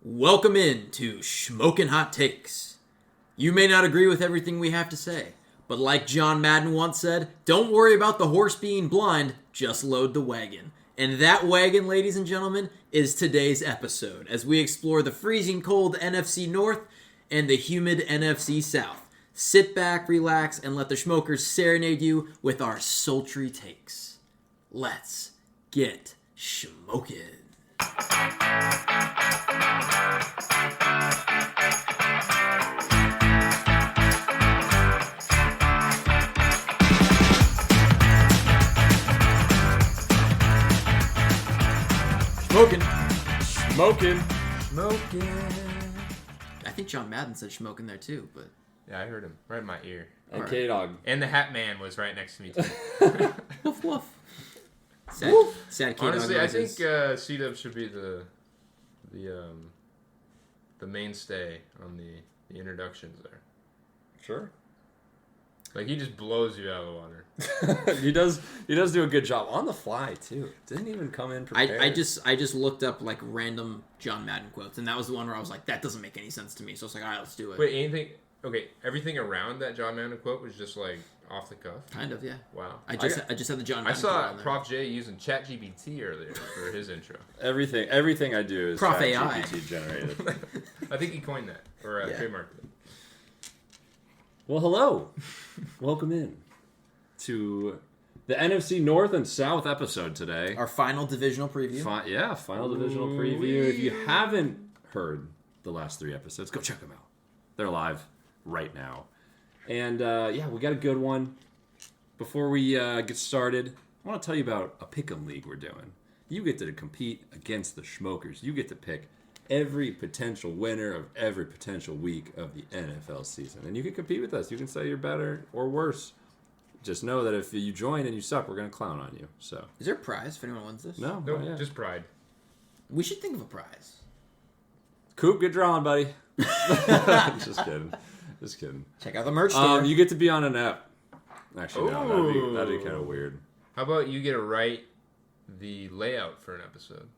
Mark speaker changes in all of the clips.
Speaker 1: Welcome in to Shmokin Hot Takes. You may not agree with everything we have to say, but like John Madden once said, don't worry about the horse being blind, just load the wagon. And that wagon, ladies and gentlemen, is today's episode, as we explore the freezing cold NFC North and the humid NFC South. Sit back, relax, and let the Schmokers serenade you with our sultry takes. Let's get Shmokin'.
Speaker 2: Smoking.
Speaker 1: I think John Madden said Shmokin' there too, but...
Speaker 2: Yeah, I heard him right in my ear.
Speaker 3: And K-Dog.
Speaker 2: And the Hat Man was right next to me too.
Speaker 1: Woof woof. Sad K-Dog
Speaker 2: Honestly,
Speaker 1: noises.
Speaker 2: I think C-Dub should be the mainstay on the introductions there.
Speaker 3: Sure.
Speaker 2: Like, he just blows you out of the water.
Speaker 3: He does do a good job on the fly too. Didn't even come in prepared.
Speaker 1: I just looked up like random John Madden quotes, and that was the one where I was like, that doesn't make any sense to me. So I was like, all right, let's do it.
Speaker 2: Wait, anything? Okay, everything around that John Madden quote was just like off the cuff.
Speaker 1: Kind of, yeah.
Speaker 2: Wow.
Speaker 1: I just had the John
Speaker 2: I
Speaker 1: Madden
Speaker 2: saw
Speaker 1: quote on there.
Speaker 2: Proph J using ChatGPT earlier for his intro.
Speaker 3: Everything I do is
Speaker 1: Proph AI.
Speaker 3: GPT generated.
Speaker 2: I think he coined that or trademarked it.
Speaker 3: Well, hello. Welcome in to the NFC North and South episode today.
Speaker 1: Our final divisional preview.
Speaker 3: Final divisional preview. If you haven't heard the last 3 episodes, go check them out. They're live right now. And we got a good one. Before we get started, I want to tell you about a pick'em league we're doing. You get to compete against the Schmokers. You get to pick every potential winner of every potential week of the NFL season. And you can compete with us. You can say you're better or worse. Just know that if you join and you suck, we're going to clown on you. So,
Speaker 1: Is there a prize if anyone wins this?
Speaker 3: no,
Speaker 2: No,
Speaker 3: not yet.
Speaker 2: just pride.
Speaker 1: We should think of a prize.
Speaker 3: Koop, good drawing, buddy. Just kidding.
Speaker 1: Check out the merch store.
Speaker 3: You get to be on an app. Actually, no, that'd be kind of weird.
Speaker 2: How about you get to write the layout for an episode?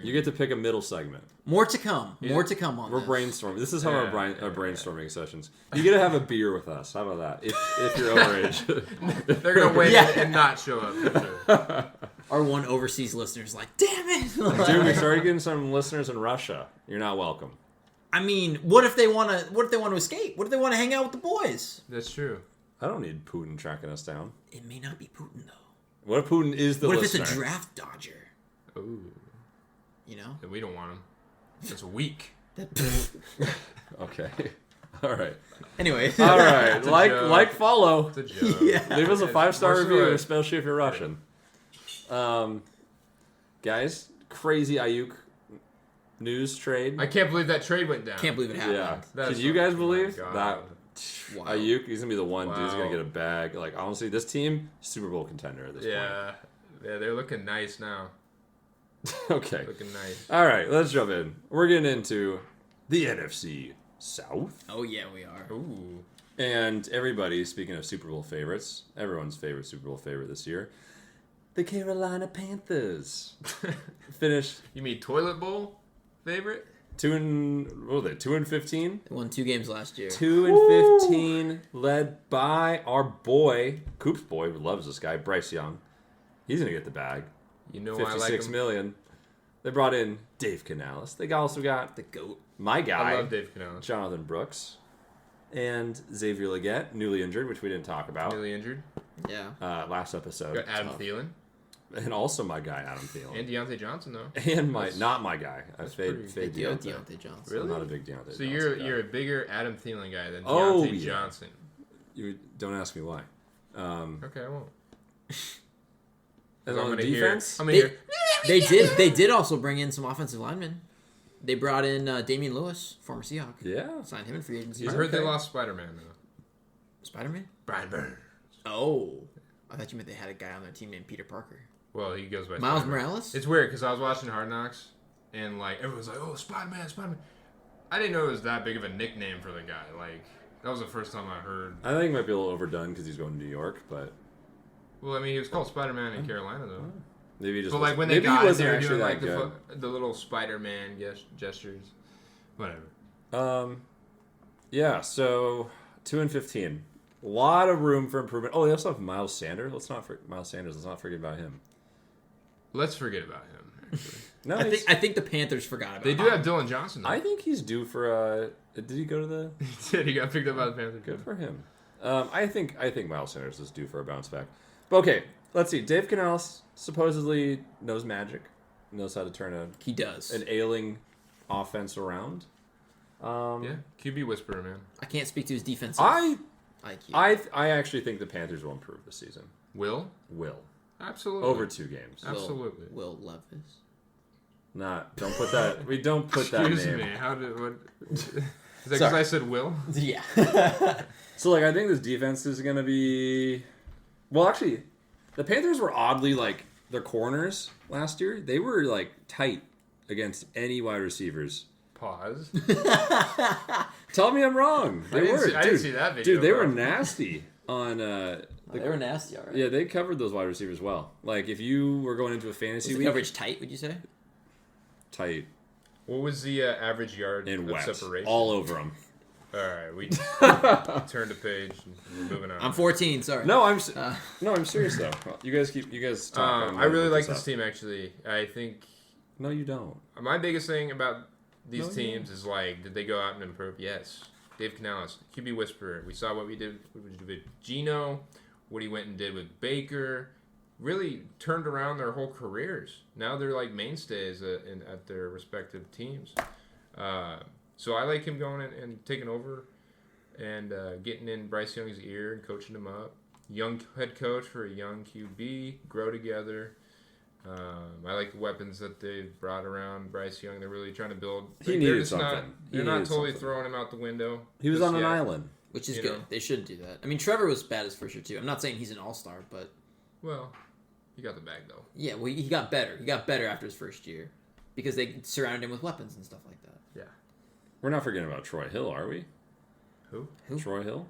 Speaker 3: You get to pick a middle segment.
Speaker 1: More to come.
Speaker 2: Yeah.
Speaker 1: More to come on
Speaker 3: We're
Speaker 1: this.
Speaker 3: brainstorming. This is how
Speaker 2: Yeah,
Speaker 3: our brainstorming sessions. You get to have a beer with us. How about that? If you're overage.
Speaker 2: They're gonna win
Speaker 1: Yeah.
Speaker 2: and not show up. For sure.
Speaker 1: Our one overseas listener's like, damn it!
Speaker 3: Dude, we started getting some listeners in Russia. You're not welcome.
Speaker 1: I mean, what if they want to escape? What if they want to hang out with the boys?
Speaker 2: That's true.
Speaker 3: I don't need Putin tracking us down.
Speaker 1: It may not be Putin though.
Speaker 3: What if Putin is the
Speaker 1: What
Speaker 3: listener?
Speaker 1: if it's a draft dodger?
Speaker 2: Ooh,
Speaker 1: You know?
Speaker 2: we don't want him. It's weak.
Speaker 3: Okay. All right.
Speaker 1: Anyway.
Speaker 3: All right.
Speaker 2: It's a
Speaker 3: Like,
Speaker 2: joke.
Speaker 3: follow.
Speaker 2: It's a joke.
Speaker 1: Yeah.
Speaker 3: Leave us a 5-star
Speaker 2: More
Speaker 3: review,
Speaker 2: so-
Speaker 3: especially if you're Russian. Guys, crazy Ayuk news trade.
Speaker 2: I can't believe that trade went down.
Speaker 1: Can't believe it happened.
Speaker 3: Yeah.
Speaker 2: That's
Speaker 3: Can you guys
Speaker 2: fucking-
Speaker 3: believe
Speaker 2: oh my
Speaker 3: that?
Speaker 2: God.
Speaker 1: Wow.
Speaker 3: Ayuk, he's gonna be the one dude who's gonna
Speaker 2: Wow.
Speaker 3: get a bag. Like, honestly, this team, Super Bowl contender at this
Speaker 2: Yeah, they're looking nice now.
Speaker 3: point. Okay.
Speaker 2: Looking nice.
Speaker 3: All right, let's jump in. We're getting into the NFC South.
Speaker 1: Oh yeah, we are.
Speaker 2: Ooh.
Speaker 3: And everybody, speaking of Super Bowl favorites, everyone's favorite Super Bowl favorite this year, the Carolina Panthers. Finished
Speaker 2: You mean toilet bowl favorite?
Speaker 3: 2-15?
Speaker 1: They won 2 games last year.
Speaker 3: 2-15, led by our boy, Koop's boy, who loves this guy, Bryce Young. He's gonna get the bag.
Speaker 2: You know I like
Speaker 3: 56
Speaker 2: him.
Speaker 3: million. They brought in Dave Canales. They also got
Speaker 1: The GOAT.
Speaker 3: my
Speaker 2: I
Speaker 3: guy,
Speaker 2: love Dave Canales.
Speaker 3: Jonathan Brooks, and Xavier Legette, newly injured, which we didn't talk about
Speaker 2: Really injured.
Speaker 1: Yeah.
Speaker 3: last episode.
Speaker 2: Got Adam
Speaker 1: tough.
Speaker 2: Thielen
Speaker 3: And also my guy, Adam Thielen.
Speaker 2: and Deontay Johnson though.
Speaker 3: And
Speaker 2: That's-
Speaker 3: not my guy. I
Speaker 2: that's
Speaker 3: fade
Speaker 2: pretty-
Speaker 1: Big
Speaker 3: Deontay.
Speaker 1: Deontay Johnson.
Speaker 2: Really?
Speaker 3: I'm not a big Deontay
Speaker 2: So
Speaker 3: Johnson guy.
Speaker 2: you're a bigger Adam Thielen guy than Deontay
Speaker 3: Oh, yeah.
Speaker 2: Johnson.
Speaker 3: You don't ask me why.
Speaker 2: Okay, I won't.
Speaker 3: And
Speaker 2: I'm
Speaker 3: on
Speaker 2: gonna
Speaker 3: defense,
Speaker 2: hear. I'm gonna
Speaker 1: They
Speaker 2: hear.
Speaker 1: they did also bring in some offensive linemen. They brought in Damian Lewis, former Seahawk.
Speaker 3: yeah.
Speaker 1: Signed him in free agency.
Speaker 3: He's
Speaker 2: I heard they
Speaker 3: okay.
Speaker 2: lost Spider-Man though.
Speaker 1: Spider-Man?
Speaker 2: Brian Burns.
Speaker 1: Oh. I thought you meant they had a guy on their team named Peter Parker.
Speaker 2: Well, he goes by
Speaker 1: Miles
Speaker 2: Spider-Man.
Speaker 1: Morales?
Speaker 2: It's weird because I was watching Hard Knocks and like everyone's like, "Oh, Spider-Man, Spider-Man." I didn't know it was that big of a nickname for the guy. Like that was the first time I heard.
Speaker 3: I think it might be a little overdone because he's going to New York, but
Speaker 2: Well, I mean, he was called Spider-Man in Carolina though.
Speaker 3: Maybe just.
Speaker 2: But like when they
Speaker 3: maybe
Speaker 2: got
Speaker 3: he
Speaker 2: it,
Speaker 3: wasn't
Speaker 2: they were
Speaker 3: actually
Speaker 2: doing
Speaker 3: that
Speaker 2: like
Speaker 3: good.
Speaker 2: the little Spider-Man gestures. Whatever.
Speaker 3: Yeah. So 2-15. A lot of room for improvement. Oh, they also have Miles Sanders. Let's not forget about him.
Speaker 2: Let's forget about him. Actually.
Speaker 3: No,
Speaker 1: I think the Panthers forgot about
Speaker 2: They
Speaker 1: him.
Speaker 2: do have Dylan Johnson, though.
Speaker 3: I think he's due for. Did he go to the?
Speaker 2: He did. He got picked up by the Panthers.
Speaker 3: Good for him. I think Miles Sanders is due for a bounce back. But okay, let's see. Dave Canales supposedly knows magic, knows how to turn
Speaker 1: He does.
Speaker 3: an ailing offense around.
Speaker 2: Yeah, QB whisperer, man.
Speaker 1: I can't speak to his defensive
Speaker 3: I
Speaker 1: IQ.
Speaker 3: actually think the Panthers will improve this season.
Speaker 2: Will? Absolutely.
Speaker 3: Over 2 games.
Speaker 2: Absolutely.
Speaker 1: Will Levis.
Speaker 3: Don't put that. We don't put that
Speaker 2: Excuse
Speaker 3: name.
Speaker 2: me. How did what? Is that because
Speaker 1: Sorry.
Speaker 2: I said Will?
Speaker 1: Yeah.
Speaker 3: So like I think this defense is gonna be. Well, actually, the Panthers were oddly like their corners last year. They were like tight against any wide receivers.
Speaker 2: Pause.
Speaker 3: Tell me I'm wrong. They were.
Speaker 2: I didn't see that video.
Speaker 3: Dude, they were
Speaker 2: bro.
Speaker 3: nasty on.
Speaker 1: They were nasty, all right.
Speaker 3: Yeah, they covered those wide receivers well. Like if you were going into a
Speaker 1: Was
Speaker 3: fantasy
Speaker 1: the
Speaker 3: week,
Speaker 1: coverage tight, would you say?
Speaker 3: tight
Speaker 2: What was the average yard
Speaker 3: and
Speaker 2: of
Speaker 3: wet,
Speaker 2: separation?
Speaker 3: all over them.
Speaker 2: All right, we turned the page. And we're moving on.
Speaker 1: I'm 14, sorry.
Speaker 3: No, I'm serious though. You guys talk.
Speaker 2: I really like this team actually. I think
Speaker 3: No, you don't.
Speaker 2: my biggest thing about these
Speaker 3: No,
Speaker 2: teams is like, did they go out and improve? Yes. Dave Canales, QB whisperer. We saw what we did with Gino, what he went and did with Baker. Really turned around their whole careers. Now they're like mainstays at their respective teams. So I like him going and taking over and getting in Bryce Young's ear and coaching him up. Young head coach for a young QB. Grow together. I like the weapons that they've brought around Bryce Young. They're really trying to build.
Speaker 3: He
Speaker 2: they're
Speaker 3: needed
Speaker 2: just
Speaker 3: something.
Speaker 2: They're not totally throwing him out the window.
Speaker 3: He was
Speaker 2: just
Speaker 3: on an
Speaker 2: yet.
Speaker 3: island.
Speaker 1: Which is
Speaker 2: You
Speaker 1: good.
Speaker 2: know.
Speaker 1: They shouldn't do that. I mean, Trevor was bad his first year, too. I'm not saying he's an all-star, but...
Speaker 2: Well, he got the bag, though.
Speaker 1: Yeah, well, he got better. He got better after his first year. Because they surrounded him with weapons and stuff like that.
Speaker 2: Yeah.
Speaker 3: We're not forgetting about Troy Hill, are we?
Speaker 2: Who?
Speaker 3: Troy Hill,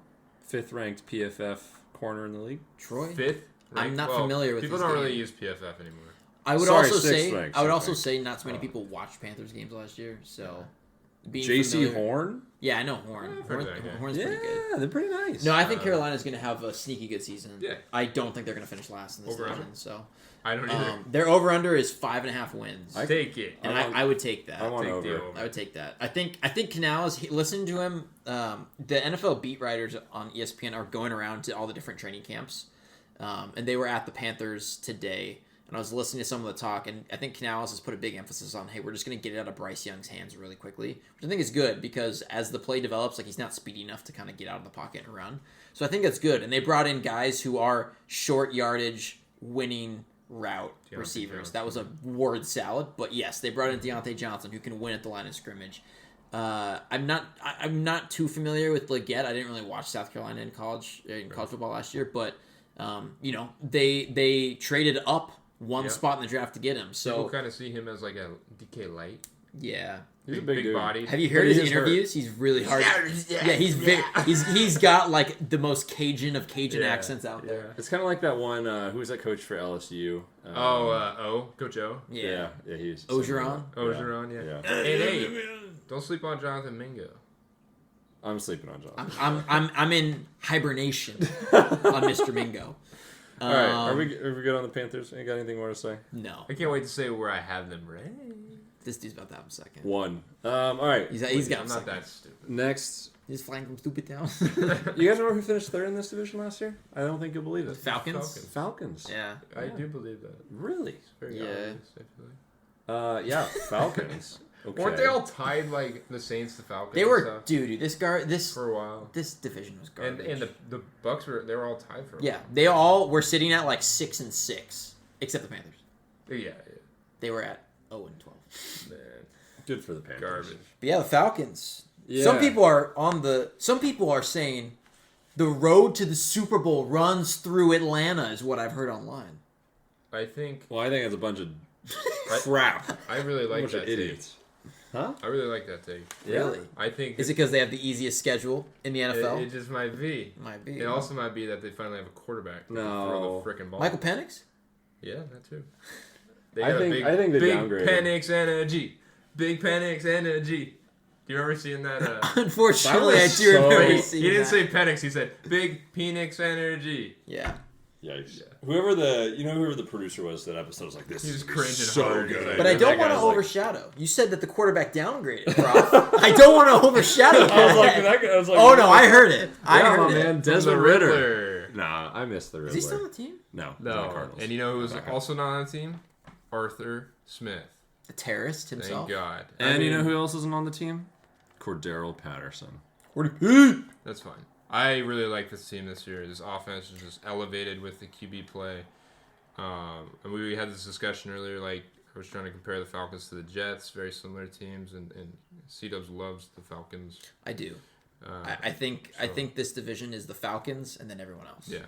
Speaker 3: 5th ranked PFF corner in the league.
Speaker 1: Troy?
Speaker 2: Fifth?
Speaker 1: I'm not familiar with
Speaker 2: people
Speaker 1: his
Speaker 2: don't
Speaker 1: game.
Speaker 2: really use PFF anymore.
Speaker 1: I would
Speaker 3: Sorry,
Speaker 1: also
Speaker 3: sixth
Speaker 1: say
Speaker 3: ranked,
Speaker 1: I would
Speaker 3: sixth
Speaker 1: also
Speaker 3: ranked.
Speaker 1: say not so many people watched Panthers games last year, so being
Speaker 3: J.C.
Speaker 1: familiar-
Speaker 3: Horn?
Speaker 1: Yeah, I know Horn.
Speaker 2: I've heard
Speaker 1: Horn
Speaker 2: that guy.
Speaker 1: Horn's pretty good.
Speaker 3: Yeah, they're pretty nice.
Speaker 1: No, I think Carolina's going to have a sneaky good season.
Speaker 2: Yeah.
Speaker 1: I don't think they're going to finish last in this
Speaker 2: Over
Speaker 1: division.
Speaker 2: under?
Speaker 1: So
Speaker 2: I don't either.
Speaker 1: their over under is 5.5 wins,
Speaker 2: Take it.
Speaker 1: and
Speaker 3: I want-
Speaker 1: I would take that.
Speaker 3: I want
Speaker 2: Take the
Speaker 3: over.
Speaker 2: over.
Speaker 1: I would take that. I think Canales. Listen to him. The NFL beat writers on ESPN are going around to all the different training camps, and they were at the Panthers today. And I was listening to some of the talk, and I think Canales has put a big emphasis on, hey, we're just going to get it out of Bryce Young's hands really quickly, which I think is good because as the play develops, like he's not speedy enough to kind of get out of the pocket and run. So I think that's good. And they brought in guys who are short yardage winning route
Speaker 2: Deontay
Speaker 1: receivers.
Speaker 2: Johnson.
Speaker 1: That was a word salad, but yes, they brought in Deontay Johnson who can win at the line of scrimmage. I'm not too familiar with Leggett. I didn't really watch South Carolina in college football last year, but they traded up one spot in the draft to get him. So
Speaker 2: People kind of see him as like a DK light.
Speaker 1: yeah.
Speaker 3: He's a big dude.
Speaker 2: body.
Speaker 1: Have you heard
Speaker 3: But
Speaker 1: his
Speaker 3: he is
Speaker 1: interviews? He's really hard. Yeah, he's got like the most Cajun of Cajun accents out there.
Speaker 3: It's kind of like that one. Who was that coach for LSU?
Speaker 2: Coach O.
Speaker 3: Yeah, he's
Speaker 1: Ogeron?
Speaker 2: Ogeron, yeah.
Speaker 3: Yeah.
Speaker 2: Hey, don't sleep on Jonathan Mingo.
Speaker 3: I'm sleeping on John.
Speaker 1: I'm in hibernation on Mr. Mingo.
Speaker 3: All right, are we good on the Panthers? You got anything more to say?
Speaker 1: No.
Speaker 2: I can't wait to say where I have them ranked.
Speaker 1: This dude's about to have a second.
Speaker 3: One. All right.
Speaker 1: He's got
Speaker 2: I'm
Speaker 1: a
Speaker 2: not
Speaker 1: second.
Speaker 2: that stupid.
Speaker 3: Next,
Speaker 1: He's flying from stupid town.
Speaker 3: you guys remember who finished third in this division last year? I don't think you'll believe it.
Speaker 1: Falcons?
Speaker 3: Falcons.
Speaker 1: Yeah.
Speaker 2: I do believe that.
Speaker 3: Really?
Speaker 2: It's very
Speaker 1: Yeah.
Speaker 2: obvious, I feel like.
Speaker 3: Yeah, Falcons. Okay.
Speaker 2: Weren't they all tied like the Saints to Falcons?
Speaker 1: They
Speaker 2: and
Speaker 1: were,
Speaker 2: stuff
Speaker 1: dude. This
Speaker 2: for a while.
Speaker 1: this division was garbage.
Speaker 2: And the Bucks they were all tied for a
Speaker 1: yeah, they all were sitting at like 6-6, except the Panthers.
Speaker 2: while. Yeah.
Speaker 1: They were at 0-12.
Speaker 2: Man.
Speaker 3: Good for the Panthers.
Speaker 2: Garbage.
Speaker 1: But yeah, the Falcons.
Speaker 3: Yeah.
Speaker 1: Some people are saying the road to the Super Bowl runs through Atlanta is what I've heard online.
Speaker 2: I think
Speaker 3: Well, I think it's a bunch of crap.
Speaker 2: I really
Speaker 3: A
Speaker 2: like
Speaker 3: bunch
Speaker 2: that
Speaker 3: of
Speaker 2: take.
Speaker 3: idiots. Huh?
Speaker 2: I really like that take.
Speaker 1: Really?
Speaker 2: I think
Speaker 1: Is it because they have the easiest schedule in the NFL?
Speaker 2: it just might be.
Speaker 1: Might be.
Speaker 2: It also might be that they finally have a quarterback. That
Speaker 3: No.
Speaker 2: can throw the frickin' ball.
Speaker 1: Michael Penix?
Speaker 2: Yeah, that too. They
Speaker 3: I
Speaker 2: got
Speaker 3: think-
Speaker 2: big,
Speaker 3: I think they
Speaker 2: big
Speaker 3: downgraded.
Speaker 2: Penix energy. Big Penix energy. Do you remember seeing that?
Speaker 1: Unfortunately,
Speaker 3: That
Speaker 1: I
Speaker 3: was
Speaker 1: do remember
Speaker 2: Wait,
Speaker 1: seeing
Speaker 2: he didn't
Speaker 1: that.
Speaker 2: say Penix. He said big Penix energy.
Speaker 1: Yeah.
Speaker 3: Yikes. Whoever the producer was that episode was like, this
Speaker 2: He
Speaker 3: is
Speaker 2: was cringing
Speaker 3: so
Speaker 2: hard.
Speaker 3: good.
Speaker 1: But I
Speaker 2: That
Speaker 1: don't want to
Speaker 2: guy's like-
Speaker 1: overshadow. You said that the quarterback downgraded, Proph. I don't want to overshadow that.
Speaker 3: I was like,
Speaker 1: Oh, no, I heard it. I
Speaker 3: Yeah,
Speaker 1: heard
Speaker 3: my
Speaker 1: it.
Speaker 3: man,
Speaker 2: From
Speaker 3: Desmond
Speaker 2: the
Speaker 3: Ritter. Nah, I missed the Riddler.
Speaker 1: Is he still on the team?
Speaker 3: No, he's on the
Speaker 2: No.
Speaker 3: Cardinals.
Speaker 2: And you know who was
Speaker 3: Back up.
Speaker 2: also not on the team? Arthur Smith.
Speaker 1: The terrorist
Speaker 2: Thank
Speaker 1: himself?
Speaker 2: God.
Speaker 3: And you know who else isn't on the team? Cordero Patterson.
Speaker 2: That's fine. I really like this team this year. This offense is just elevated with the QB play. And we had this discussion earlier. Like I was trying to compare the Falcons to the Jets, very similar teams, and C-Dubs loves the Falcons.
Speaker 1: I do. I think this division is the Falcons and then everyone else.
Speaker 2: Yeah.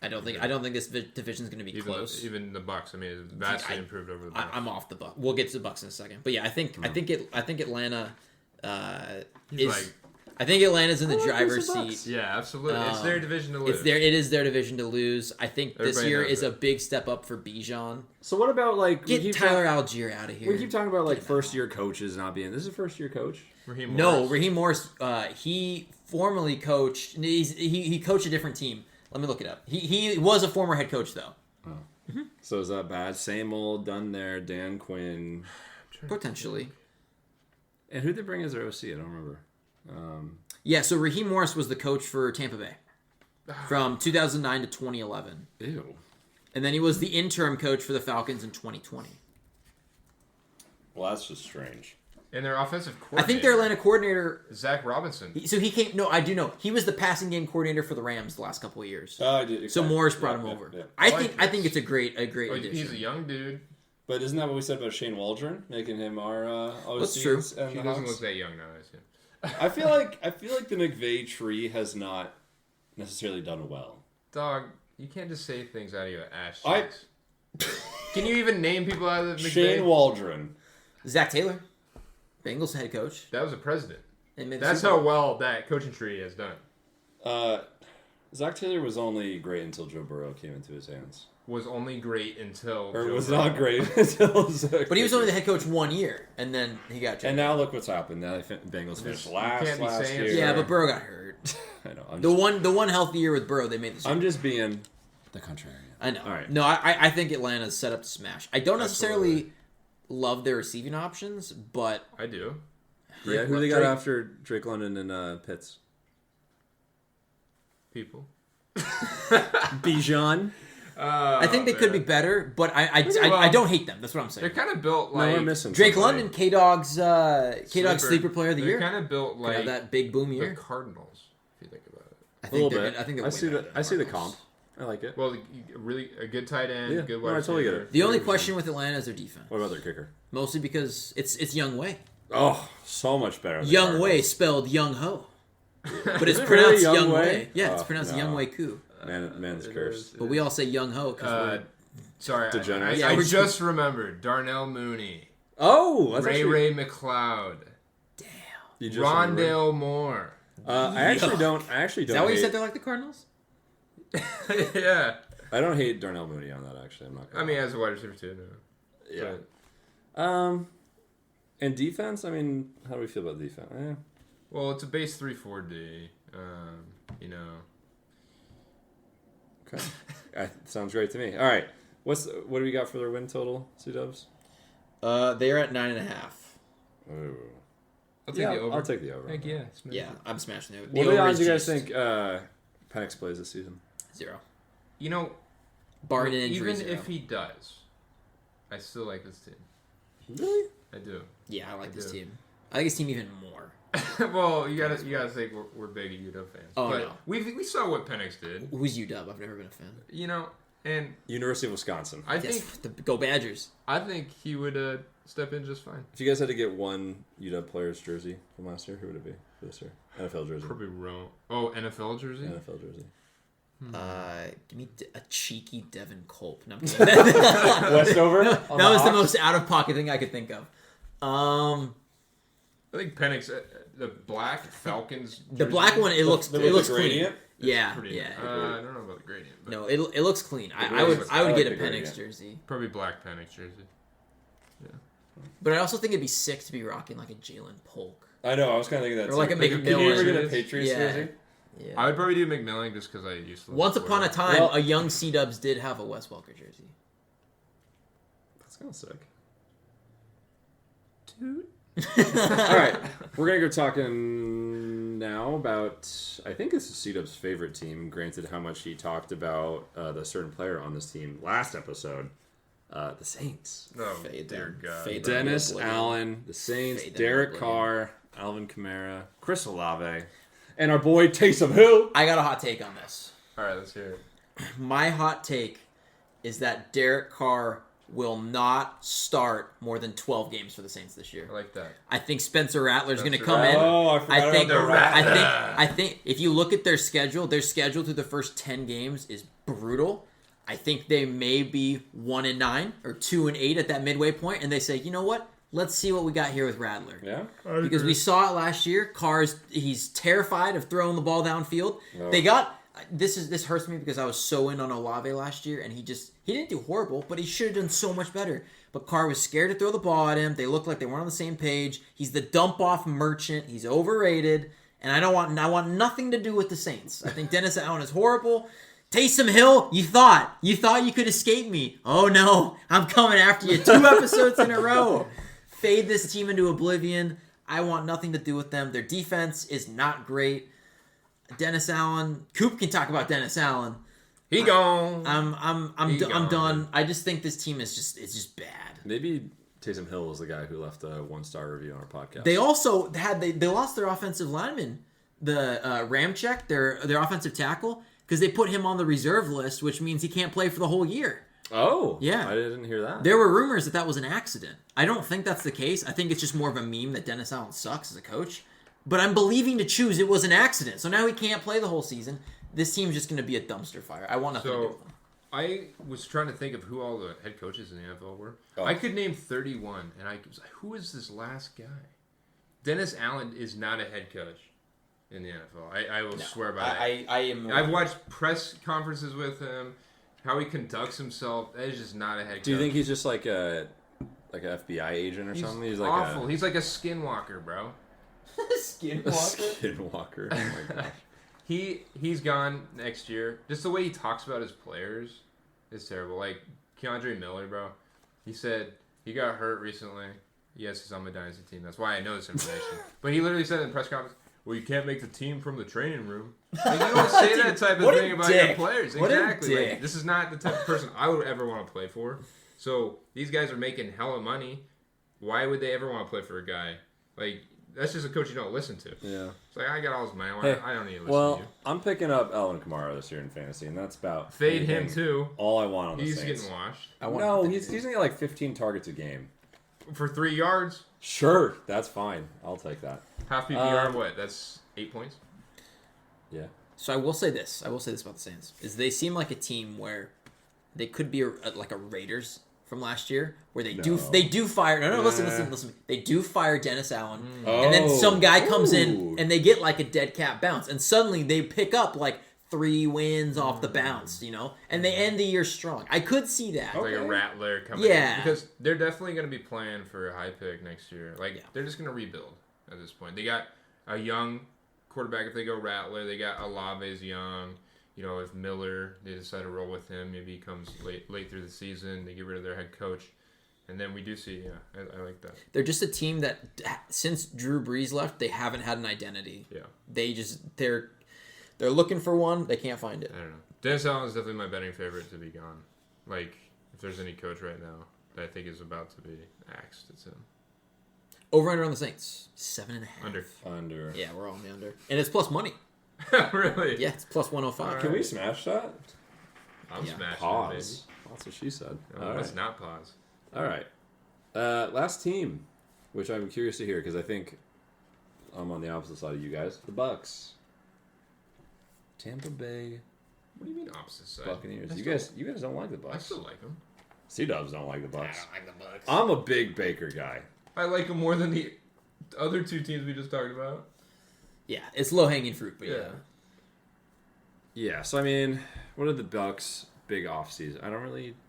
Speaker 1: I don't think this division is going to be close.
Speaker 2: Even the Bucks. I mean, it's vastly improved over the Bucks.
Speaker 1: I'm off the Bucks. We'll get to the Bucks in a second. But yeah, I think Atlanta
Speaker 2: He's
Speaker 1: is.
Speaker 2: like,
Speaker 1: I think Atlanta's in the
Speaker 3: I like
Speaker 1: driver's
Speaker 3: the Bucks.
Speaker 1: seat.
Speaker 2: yeah, absolutely. It's their division to lose.
Speaker 1: It is their division to lose. I think this
Speaker 2: Everybody
Speaker 1: year
Speaker 2: knows
Speaker 1: is
Speaker 2: it.
Speaker 1: a big step up for Bijan.
Speaker 3: So what about like
Speaker 1: Get Tyler Algier out of here.
Speaker 3: We keep talking about like first year coaches not being. This is a first year coach.
Speaker 2: Raheem
Speaker 1: No,
Speaker 2: Morris.
Speaker 1: Raheem Morris. He formerly coached. He coached a different team. Let me look it up. He was a former head coach though.
Speaker 3: So is that bad? Same old, done there. Dan Quinn.
Speaker 1: Potentially.
Speaker 3: And who'd they bring as their OC? I don't remember.
Speaker 1: Yeah. So Raheem Morris was the coach for Tampa Bay from 2009 to 2011,
Speaker 3: Ew.
Speaker 1: and then he was the interim coach for the Falcons in 2020.
Speaker 3: Well, that's just strange.
Speaker 2: And their offensive
Speaker 1: I
Speaker 2: coordinator.
Speaker 1: think their Atlanta coordinator.
Speaker 2: Zach Robinson.
Speaker 1: So he came. No, I do know he was the passing game coordinator for the Rams the last couple of years.
Speaker 3: I did.
Speaker 1: So Morris brought him over. I think it's a great
Speaker 2: Oh,
Speaker 1: addition.
Speaker 2: he's a young dude.
Speaker 3: But isn't that what we said about Shane Waldron, making him our OC?
Speaker 1: That's true.
Speaker 3: And
Speaker 2: He
Speaker 3: the
Speaker 2: doesn't
Speaker 3: Hawks?
Speaker 2: look that young now, is he?
Speaker 3: I feel like the McVay tree has not necessarily done well.
Speaker 2: Dog, you can't just say things out of your ass
Speaker 3: I-
Speaker 2: cheeks. Can you even name people out of the McVay?
Speaker 3: Shane Waldron.
Speaker 1: Zach Taylor, Bengals head coach.
Speaker 2: That was a president.
Speaker 1: They made the
Speaker 2: That's
Speaker 1: Super
Speaker 2: how
Speaker 1: Bowl.
Speaker 2: well that coaching tree has done.
Speaker 3: Zach Taylor was only great until Joe Burrow came into his hands.
Speaker 2: Was only great until.
Speaker 3: Or
Speaker 2: Joe
Speaker 3: was
Speaker 2: Burrow.
Speaker 3: not great until Zach
Speaker 1: But he was
Speaker 3: Taylor.
Speaker 1: only the head coach 1 year, and then he got.
Speaker 3: And now look what's happened. Now Bengals finished last
Speaker 2: can't be saying
Speaker 3: year.
Speaker 1: Yeah, but Burrow got hurt.
Speaker 3: I know. I'm
Speaker 1: The one healthy year with Burrow, they made the Super Bowl.
Speaker 3: just being the contrarian.
Speaker 1: I know.
Speaker 3: All right.
Speaker 1: No, I think Atlanta's set up to smash. I don't necessarily love their receiving options, but
Speaker 2: I do.
Speaker 3: Yeah, who they got after Drake London and Pitts?
Speaker 2: People.
Speaker 3: Bijan.
Speaker 1: I think they could be better. But I don't hate them. That's what I'm saying.
Speaker 2: They're kind of built
Speaker 3: No,
Speaker 2: like.
Speaker 3: we're missing
Speaker 1: Drake
Speaker 3: somebody.
Speaker 1: London, K-Dog's sleeper player of the year.
Speaker 2: They're kind of built
Speaker 1: You
Speaker 2: like
Speaker 1: know, that big boom
Speaker 2: the
Speaker 1: year.
Speaker 2: Cardinals, if you think about it.
Speaker 1: I
Speaker 3: A
Speaker 1: think
Speaker 3: little
Speaker 1: they're
Speaker 3: bit.
Speaker 1: I think they're
Speaker 3: I
Speaker 1: way
Speaker 3: see
Speaker 1: better
Speaker 3: the
Speaker 1: than
Speaker 3: I see the
Speaker 1: Cardinals.
Speaker 3: comp. I like it.
Speaker 2: Well, really a good tight end,
Speaker 3: Yeah.
Speaker 2: good
Speaker 3: No, I
Speaker 2: wide
Speaker 3: totally get
Speaker 2: receiver.
Speaker 3: it.
Speaker 1: The only question with Atlanta is their defense.
Speaker 3: What about their kicker?
Speaker 1: Mostly because it's Young Wei.
Speaker 3: Oh, so much better. Than
Speaker 1: Young Wei
Speaker 3: Cardinals.
Speaker 1: spelled Young Ho. But it's
Speaker 3: it
Speaker 1: pronounced
Speaker 3: really
Speaker 1: Young
Speaker 3: Young
Speaker 1: Wei.
Speaker 3: Wei?
Speaker 1: Yeah, it's
Speaker 3: Oh,
Speaker 1: pronounced
Speaker 3: no.
Speaker 1: Young Wei Koo.
Speaker 3: Man's
Speaker 2: It
Speaker 3: cursed.
Speaker 2: is.
Speaker 1: But we all say Young Ho because
Speaker 2: Sorry,
Speaker 3: Degenerate.
Speaker 1: Yeah,
Speaker 2: I
Speaker 1: we're
Speaker 2: just remembered Darnell Mooney,
Speaker 3: Oh, that's
Speaker 2: Ray
Speaker 3: actually,
Speaker 2: Ray McLeod,
Speaker 3: you just remembered.
Speaker 2: Rondale Moore.
Speaker 3: I actually don't.
Speaker 1: Is that what you
Speaker 3: hate-
Speaker 1: said they're like the Cardinals?
Speaker 2: Yeah,
Speaker 3: I don't hate Darnell Mooney on that. Actually, I'm not. Gonna
Speaker 2: I mean
Speaker 3: lie.
Speaker 2: as a wide receiver too. No.
Speaker 3: yeah.
Speaker 2: But,
Speaker 3: And defense. I mean, how do we feel about defense?
Speaker 2: well, it's a base 3-4-D. You know,
Speaker 3: Okay. Sounds great to me. All right. What do we got for their win total, C-Dubs?
Speaker 1: They're at 9.5.
Speaker 3: Ooh.
Speaker 2: I'll take the over.
Speaker 3: I'll take the over.
Speaker 2: Heck yeah.
Speaker 1: Yeah, I'm smashing it.
Speaker 3: What
Speaker 1: The
Speaker 3: are the
Speaker 1: over
Speaker 3: odds
Speaker 1: is
Speaker 3: you guys
Speaker 1: just
Speaker 3: think Penix plays this season?
Speaker 1: 0.
Speaker 2: You know,
Speaker 1: Barring an injury,
Speaker 2: even
Speaker 1: 0.
Speaker 2: if he does, I still like this team.
Speaker 3: Really?
Speaker 2: I do.
Speaker 1: Yeah, I like this
Speaker 2: do.
Speaker 1: team. I like this team even more.
Speaker 2: Well, you gotta say we're big UW fans.
Speaker 1: Oh,
Speaker 2: but
Speaker 1: no.
Speaker 2: we saw what Penix did.
Speaker 1: Who's UW? I've never been a fan.
Speaker 2: You know, and
Speaker 3: University of Wisconsin.
Speaker 2: I
Speaker 1: Yes,
Speaker 2: think
Speaker 1: go Badgers.
Speaker 2: he would step in just fine.
Speaker 3: If you guys had to get one UW player's jersey from last year, who would it be for this year? NFL jersey.
Speaker 2: Probably wrong. Oh, NFL jersey.
Speaker 3: NFL jersey.
Speaker 1: Give me a cheeky Devin Culp. No, I'm kidding.
Speaker 3: Westover.
Speaker 1: that was the most out of pocket thing I could think of.
Speaker 2: I think Penix, the black Falcons.
Speaker 1: The
Speaker 2: jersey,
Speaker 1: black one, it looks clean.
Speaker 3: gradient?
Speaker 1: Yeah,
Speaker 2: pretty.
Speaker 1: yeah.
Speaker 2: I don't know about the gradient. But
Speaker 1: No, it looks clean. I
Speaker 3: really
Speaker 1: would
Speaker 3: looks-
Speaker 1: I would
Speaker 3: I
Speaker 1: get
Speaker 3: like
Speaker 1: a
Speaker 3: the
Speaker 1: Penix
Speaker 3: gradient.
Speaker 1: jersey.
Speaker 2: probably black Penix jersey.
Speaker 1: But I also think it'd be sick to be rocking like a Jalen Polk.
Speaker 3: I know. I was kind of thinking that.
Speaker 1: Or like a
Speaker 3: Can you ever
Speaker 1: McMillan.
Speaker 3: get a Patriots
Speaker 1: Yeah.
Speaker 3: jersey?
Speaker 1: Yeah.
Speaker 2: I would probably do McMillan just because I used to.
Speaker 1: Once upon a time,
Speaker 3: Well-
Speaker 1: a young C-Dubs did have a Wes Welker jersey.
Speaker 3: That's kind of sick. All right, we're gonna go talking now about. I think this is C-Dub's favorite team. Granted, how much he talked about the certain player on this team last episode, the Saints.
Speaker 2: Oh
Speaker 1: Fade
Speaker 2: dear
Speaker 1: them.
Speaker 2: God.
Speaker 1: Fade them.
Speaker 3: Dennis
Speaker 1: Oblivion.
Speaker 3: Allen, the Saints,
Speaker 1: Fade them
Speaker 3: Derek
Speaker 1: oblivion.
Speaker 3: Carr, Alvin Kamara, Chris Olave, and our boy Taysom Hill.
Speaker 1: I got a hot take on this.
Speaker 2: All right, let's hear it.
Speaker 1: My hot take is that Derek Carr will not start more than 12 games for the Saints this year.
Speaker 2: I like that.
Speaker 1: I think Spencer Rattler's going to
Speaker 2: Spencer
Speaker 1: come in.
Speaker 3: Oh, I forgot
Speaker 1: I think,
Speaker 3: about the Rattler.
Speaker 1: I think if you look at their schedule through the first 10 games is brutal. I think they may be 1-9 or 2-8 at that midway point, and they say, you know what? Let's see what we got here with Rattler.
Speaker 3: Yeah.
Speaker 1: Because we saw it last year. He's terrified of throwing the ball downfield.
Speaker 3: No.
Speaker 1: They got this hurts me because I was so in on Olave last year, and he didn't do horrible, but he should have done so much better. But Carr was scared to throw the ball at him. They looked like they weren't on the same page. He's the dump off merchant. He's overrated, and I want nothing to do with the Saints. I think Dennis Allen is horrible. Taysom Hill, you thought you could escape me. Oh no, I'm coming after you 2 episodes in a row. Fade this team into oblivion. I want nothing to do with them. Their defense is not great. Dennis Allen, Koop can talk about Dennis Allen.
Speaker 2: He gone.
Speaker 1: I'm
Speaker 2: He gone,
Speaker 1: done.
Speaker 2: dude.
Speaker 1: I just think this team is just bad.
Speaker 3: Maybe Taysom Hill was the guy who left a 1-star review on our podcast.
Speaker 1: They also they lost their offensive lineman, the Ramczyk, their offensive tackle, because they put him on the reserve list, which means he can't play for the whole year.
Speaker 3: Oh,
Speaker 1: Yeah.
Speaker 3: I didn't hear that.
Speaker 1: There were rumors that was an accident. I don't think that's the case. I think it's just more of a meme that Dennis Allen sucks as a coach. But I'm believing to choose it was an accident. So now he can't play the whole season. This team's just going to be a dumpster fire. I want nothing to do with them.
Speaker 2: I was trying to think of who all the head coaches in the NFL were.
Speaker 3: Oh.
Speaker 2: I could name 31, and I was like, who is this last guy? Dennis Allen is not a head coach in the NFL. I will swear by that.
Speaker 1: I am.
Speaker 2: I've watched press conferences with him, how he conducts himself. That is just not a head coach.
Speaker 3: Do you think he's just like an FBI agent or
Speaker 2: He's
Speaker 3: something? He's like
Speaker 2: awful. He's like a skinwalker, bro.
Speaker 3: a
Speaker 1: Skinwalker.
Speaker 3: skinwalker. Oh my gosh.
Speaker 2: He's gone next year. Just the way he talks about his players is terrible. Like Keandre Miller, bro. He said he got hurt recently. Yes, he's on my dynasty team. That's why I know this information. But he literally said in the press conference, "Well, you can't make the team from the training room." Like, you don't say that type of
Speaker 1: What a
Speaker 2: thing about your
Speaker 1: dick.
Speaker 2: players.
Speaker 1: What a
Speaker 2: Exactly. Like,
Speaker 1: dick.
Speaker 2: this is not the type of person I would ever want to play for. So these guys are making hella money. Why would they ever want to play for a guy? Like, that's just a coach you don't listen to.
Speaker 3: Yeah.
Speaker 2: It's like, I got all this money.
Speaker 3: Hey,
Speaker 2: I don't need to listen
Speaker 3: Well,
Speaker 2: to you.
Speaker 3: I'm picking up Alvin Kamara this year in fantasy, and that's about
Speaker 2: Fade him,
Speaker 3: anything-
Speaker 2: too.
Speaker 3: All I want on the
Speaker 2: He's
Speaker 3: Saints.
Speaker 2: getting washed.
Speaker 1: I want
Speaker 3: No,
Speaker 1: nothing to
Speaker 3: he's
Speaker 1: do with
Speaker 3: gonna get like 15 targets a game.
Speaker 2: For 3 yards,
Speaker 3: Sure, that's fine. I'll take that.
Speaker 2: half PPR,
Speaker 3: Um,
Speaker 2: what? That's 8 points?
Speaker 3: Yeah.
Speaker 1: So I will say this about the Saints is they seem like a team where they could be like a Raiders from last year where they do fire listen they do fire Dennis Allen and then some guy comes in and they get like a dead cat bounce and suddenly they pick up like 3 wins off the bounce, and they end the year strong. I could see that.
Speaker 2: Like a Rattler coming
Speaker 1: Yeah.
Speaker 2: in. Because they're definitely going to be playing for a high pick next year. Like, they're just going to rebuild at this point. They got a young quarterback. If they go Rattler, they got Olave's young. If Miller, they decide to roll with him, maybe he comes late through the season. They get rid of their head coach. And then we do see, I like that.
Speaker 1: They're just a team that since Drew Brees left, they haven't had an identity.
Speaker 2: Yeah.
Speaker 1: They're looking for one. They can't find it.
Speaker 2: I don't know. Dennis Allen is definitely my betting favorite to be gone. Like, if there's any coach right now that I think is about to be axed, it's him.
Speaker 1: Over under on the Saints 7.5.
Speaker 2: Under.
Speaker 1: Yeah, we're all on the under, and it's plus money.
Speaker 2: Really?
Speaker 1: Yeah, it's plus 105.
Speaker 2: All
Speaker 3: Can we
Speaker 2: right.
Speaker 3: smash that?
Speaker 2: I'm
Speaker 1: Yeah.
Speaker 2: smashing
Speaker 3: Pause. That's what she said.
Speaker 2: it, baby.
Speaker 3: All
Speaker 2: Let's
Speaker 3: right.
Speaker 2: not pause.
Speaker 3: All right. Last team, which I'm curious to hear because I think I'm on the opposite side of you guys. The Bucks. Tampa Bay
Speaker 2: What do you mean opposite side?
Speaker 3: Buccaneers.
Speaker 2: I
Speaker 3: You
Speaker 2: still-
Speaker 3: guys don't like the
Speaker 2: I
Speaker 3: Bucks.
Speaker 2: still like them.
Speaker 3: C-Dubs don't like the Bucks.
Speaker 1: like the Bucks.
Speaker 3: I'm a big Baker guy.
Speaker 2: I like them more than the other 2 teams we just talked about.
Speaker 1: Yeah, it's low hanging fruit, but yeah.
Speaker 3: Yeah, so I mean, what are the Bucks? big offseason.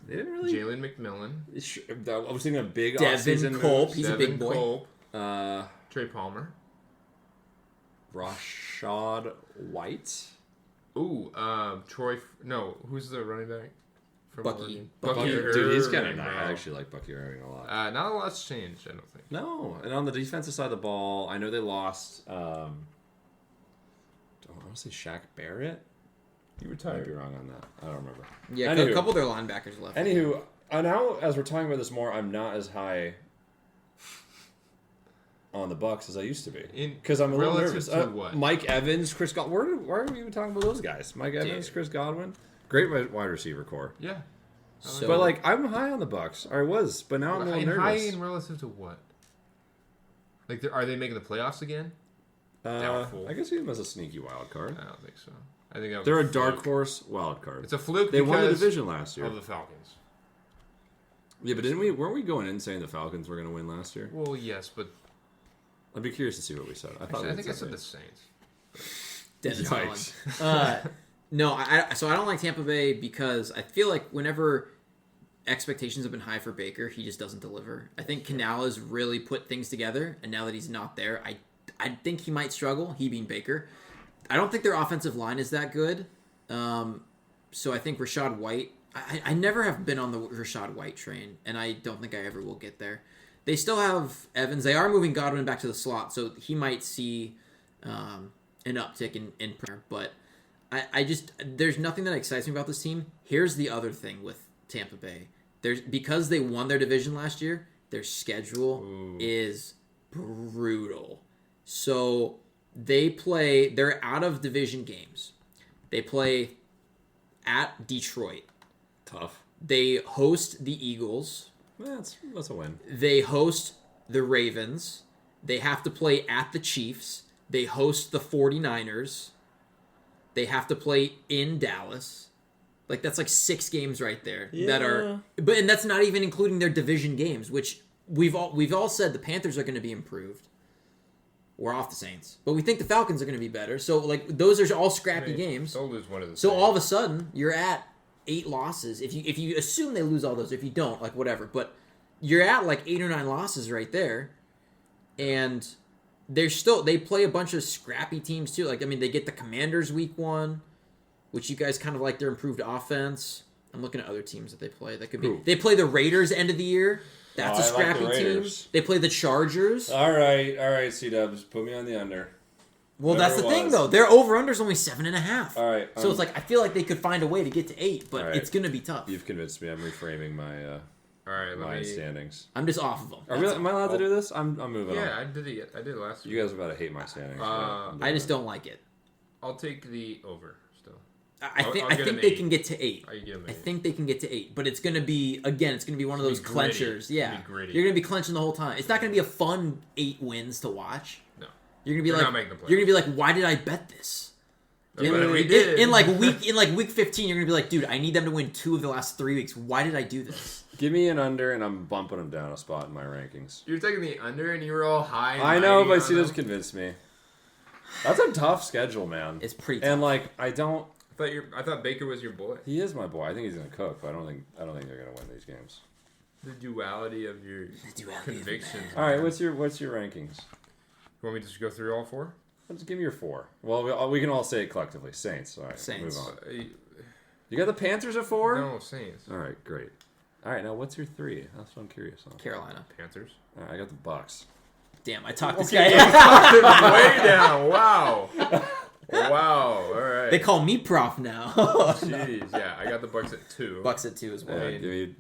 Speaker 3: They didn't really.
Speaker 2: Jalen McMillan.
Speaker 3: I was thinking a big
Speaker 1: Devin
Speaker 3: offseason.
Speaker 1: Koop.
Speaker 3: moves.
Speaker 1: He's a big boy.
Speaker 2: Cope, Trey Palmer.
Speaker 3: Rashad White.
Speaker 2: Ooh, Troy. No, who's the running back? From
Speaker 1: Bucky.
Speaker 2: Oregon?
Speaker 1: Bucky
Speaker 3: Dude, he's kind of
Speaker 2: Irving,
Speaker 3: nice.
Speaker 2: bro.
Speaker 3: I actually like Bucky Irving a lot.
Speaker 2: Not a lot's changed, I don't think.
Speaker 3: No, and on the defensive side of the ball, I know they lost. I want to say Shaq Barrett.
Speaker 2: You
Speaker 3: Might
Speaker 2: retired.
Speaker 3: be wrong on that. I don't remember.
Speaker 1: Yeah,
Speaker 3: Anywho.
Speaker 1: a couple of their linebackers left.
Speaker 3: Anywho, now as we're talking about this more, I'm not as high on the Bucks as I used to be because I'm a little
Speaker 2: Relative
Speaker 3: nervous.
Speaker 2: to what?
Speaker 3: Mike Evans, Chris Godwin. Why are we even talking about those guys? Mike Evans, Chris Godwin, great wide receiver core.
Speaker 2: Yeah.
Speaker 1: So,
Speaker 3: But like, I'm high on the Bucks. Or I was, but now I'm a little nervous.
Speaker 2: High in relative to what? Like, are they making the playoffs again? Doubtful.
Speaker 3: I guess see them as a sneaky wild card.
Speaker 2: I don't think so. I think that was
Speaker 3: They're a
Speaker 2: fluke.
Speaker 3: dark horse wild card.
Speaker 2: It's a fluke.
Speaker 3: They won the
Speaker 2: because
Speaker 3: division last year.
Speaker 2: of the Falcons.
Speaker 3: Yeah, but weren't we going in saying the Falcons were going to win last year?
Speaker 2: Well, yes, but
Speaker 3: I'd be curious to see what we said.
Speaker 2: actually, I think I said the Saints.
Speaker 1: Dennis
Speaker 3: Yikes.
Speaker 1: Allen. No, so I don't like Tampa Bay because I feel like whenever expectations have been high for Baker, he just doesn't deliver. I think Canal has really put things together, and now that he's not there, I think he might struggle, he being Baker. I don't think their offensive line is that good. So I think Rashad White, I never have been on the Rashad White train, and I don't think I ever will get there. They still have Evans. They are moving Godwin back to the slot, so he might see an uptick in prayer. But I just, there's nothing that excites me about this team. Here's the other thing with Tampa Bay. Because they won their division last year, their schedule is brutal. So they're out of division games. They play at Detroit.
Speaker 3: Tough.
Speaker 1: They host the Eagles.
Speaker 3: That's a win.
Speaker 1: They host the Ravens. They have to play at the Chiefs. They host the 49ers. They have to play in Dallas. Like, that's like 6 games right there that are, and that's not even including their division games, which we've all said the Panthers are going to be improved. We're off the Saints, but we think the Falcons are going to be better. So like, those are all scrappy games.
Speaker 2: They'll lose one of the.
Speaker 1: So all of a sudden, you're at 8 losses. If you assume they lose all those, if you don't, like whatever, but you're at like 8 or 9 losses right there, and they play a bunch of scrappy teams too. Like, I mean, they get the Commanders week 1. Which you guys kind of like their improved offense. I'm looking at other teams that they play. That could be.
Speaker 3: Who?
Speaker 1: They play the Raiders end of the year. That's a scrappy team. They play the Chargers.
Speaker 3: All right, C-Dubs, put me on the under.
Speaker 1: Well,
Speaker 3: Whatever
Speaker 1: that's the
Speaker 3: it
Speaker 1: thing
Speaker 3: was.
Speaker 1: though. Their over/under's only 7.5.
Speaker 3: All right.
Speaker 1: So it's like I feel like they could find a way to get to 8, but
Speaker 3: All right.
Speaker 1: it's gonna be tough.
Speaker 3: You've convinced me. I'm reframing my
Speaker 2: All right,
Speaker 3: my standings.
Speaker 1: I'm just off of them.
Speaker 3: Am I allowed to do this? I'm moving on.
Speaker 2: Yeah, I did it. I did it last week.
Speaker 3: You guys are about to hate my standings. but I'm doing
Speaker 1: I just
Speaker 3: it.
Speaker 1: don't like it.
Speaker 2: I'll take the over still.
Speaker 1: I
Speaker 2: I'll
Speaker 1: think
Speaker 2: get an
Speaker 1: they
Speaker 2: 8.
Speaker 1: can get to 8.
Speaker 2: I give them
Speaker 1: I
Speaker 2: 8.
Speaker 1: think they can get to 8, but it's gonna be one of those
Speaker 2: It's gonna be gritty.
Speaker 1: clenchers.
Speaker 2: It's
Speaker 1: Yeah,
Speaker 2: gonna be gritty.
Speaker 1: you're gonna be clenching the whole time. It's not gonna be a fun 8 wins to watch.
Speaker 2: No.
Speaker 1: You're gonna be
Speaker 2: They're
Speaker 1: like,
Speaker 2: not making the playoffs.
Speaker 1: you're gonna be like, why did I bet this?
Speaker 2: But we did.
Speaker 1: In week 15, you're gonna be like, dude, I need them to win 2 of the last 3 weeks. Why did I do this?
Speaker 3: Give me an under, and I'm bumping them down a spot in my rankings.
Speaker 2: You're taking the under, and you were all high. And
Speaker 3: I know,
Speaker 2: mighty
Speaker 3: but
Speaker 2: on
Speaker 3: C-Dubs
Speaker 2: them.
Speaker 3: convinced me. That's a tough schedule, man.
Speaker 1: It's pretty tough.
Speaker 3: And like, I
Speaker 2: thought Baker was your boy.
Speaker 3: he is my boy. I think he's gonna cook, but I don't think they're gonna win these games.
Speaker 2: The duality of your convictions.
Speaker 3: All right, what's your rankings?
Speaker 2: You want me to just go through all 4?
Speaker 3: Just give me your 4. Well, we can all say it collectively. Saints. All right,
Speaker 1: Saints.
Speaker 3: move on. You got the Panthers at 4?
Speaker 2: No, Saints.
Speaker 3: All right, great. All right, now what's your 3? That's what I'm curious on.
Speaker 1: Carolina.
Speaker 2: Panthers.
Speaker 3: All right, I got the Bucks.
Speaker 1: Damn, I talked this
Speaker 2: Okay,
Speaker 1: guy.
Speaker 2: way down. Wow. Wow. All right.
Speaker 1: They call me Proph now.
Speaker 2: Jeez. Yeah, I got the Bucks at 2.
Speaker 1: Bucks at 2 as well.
Speaker 3: Yeah, give me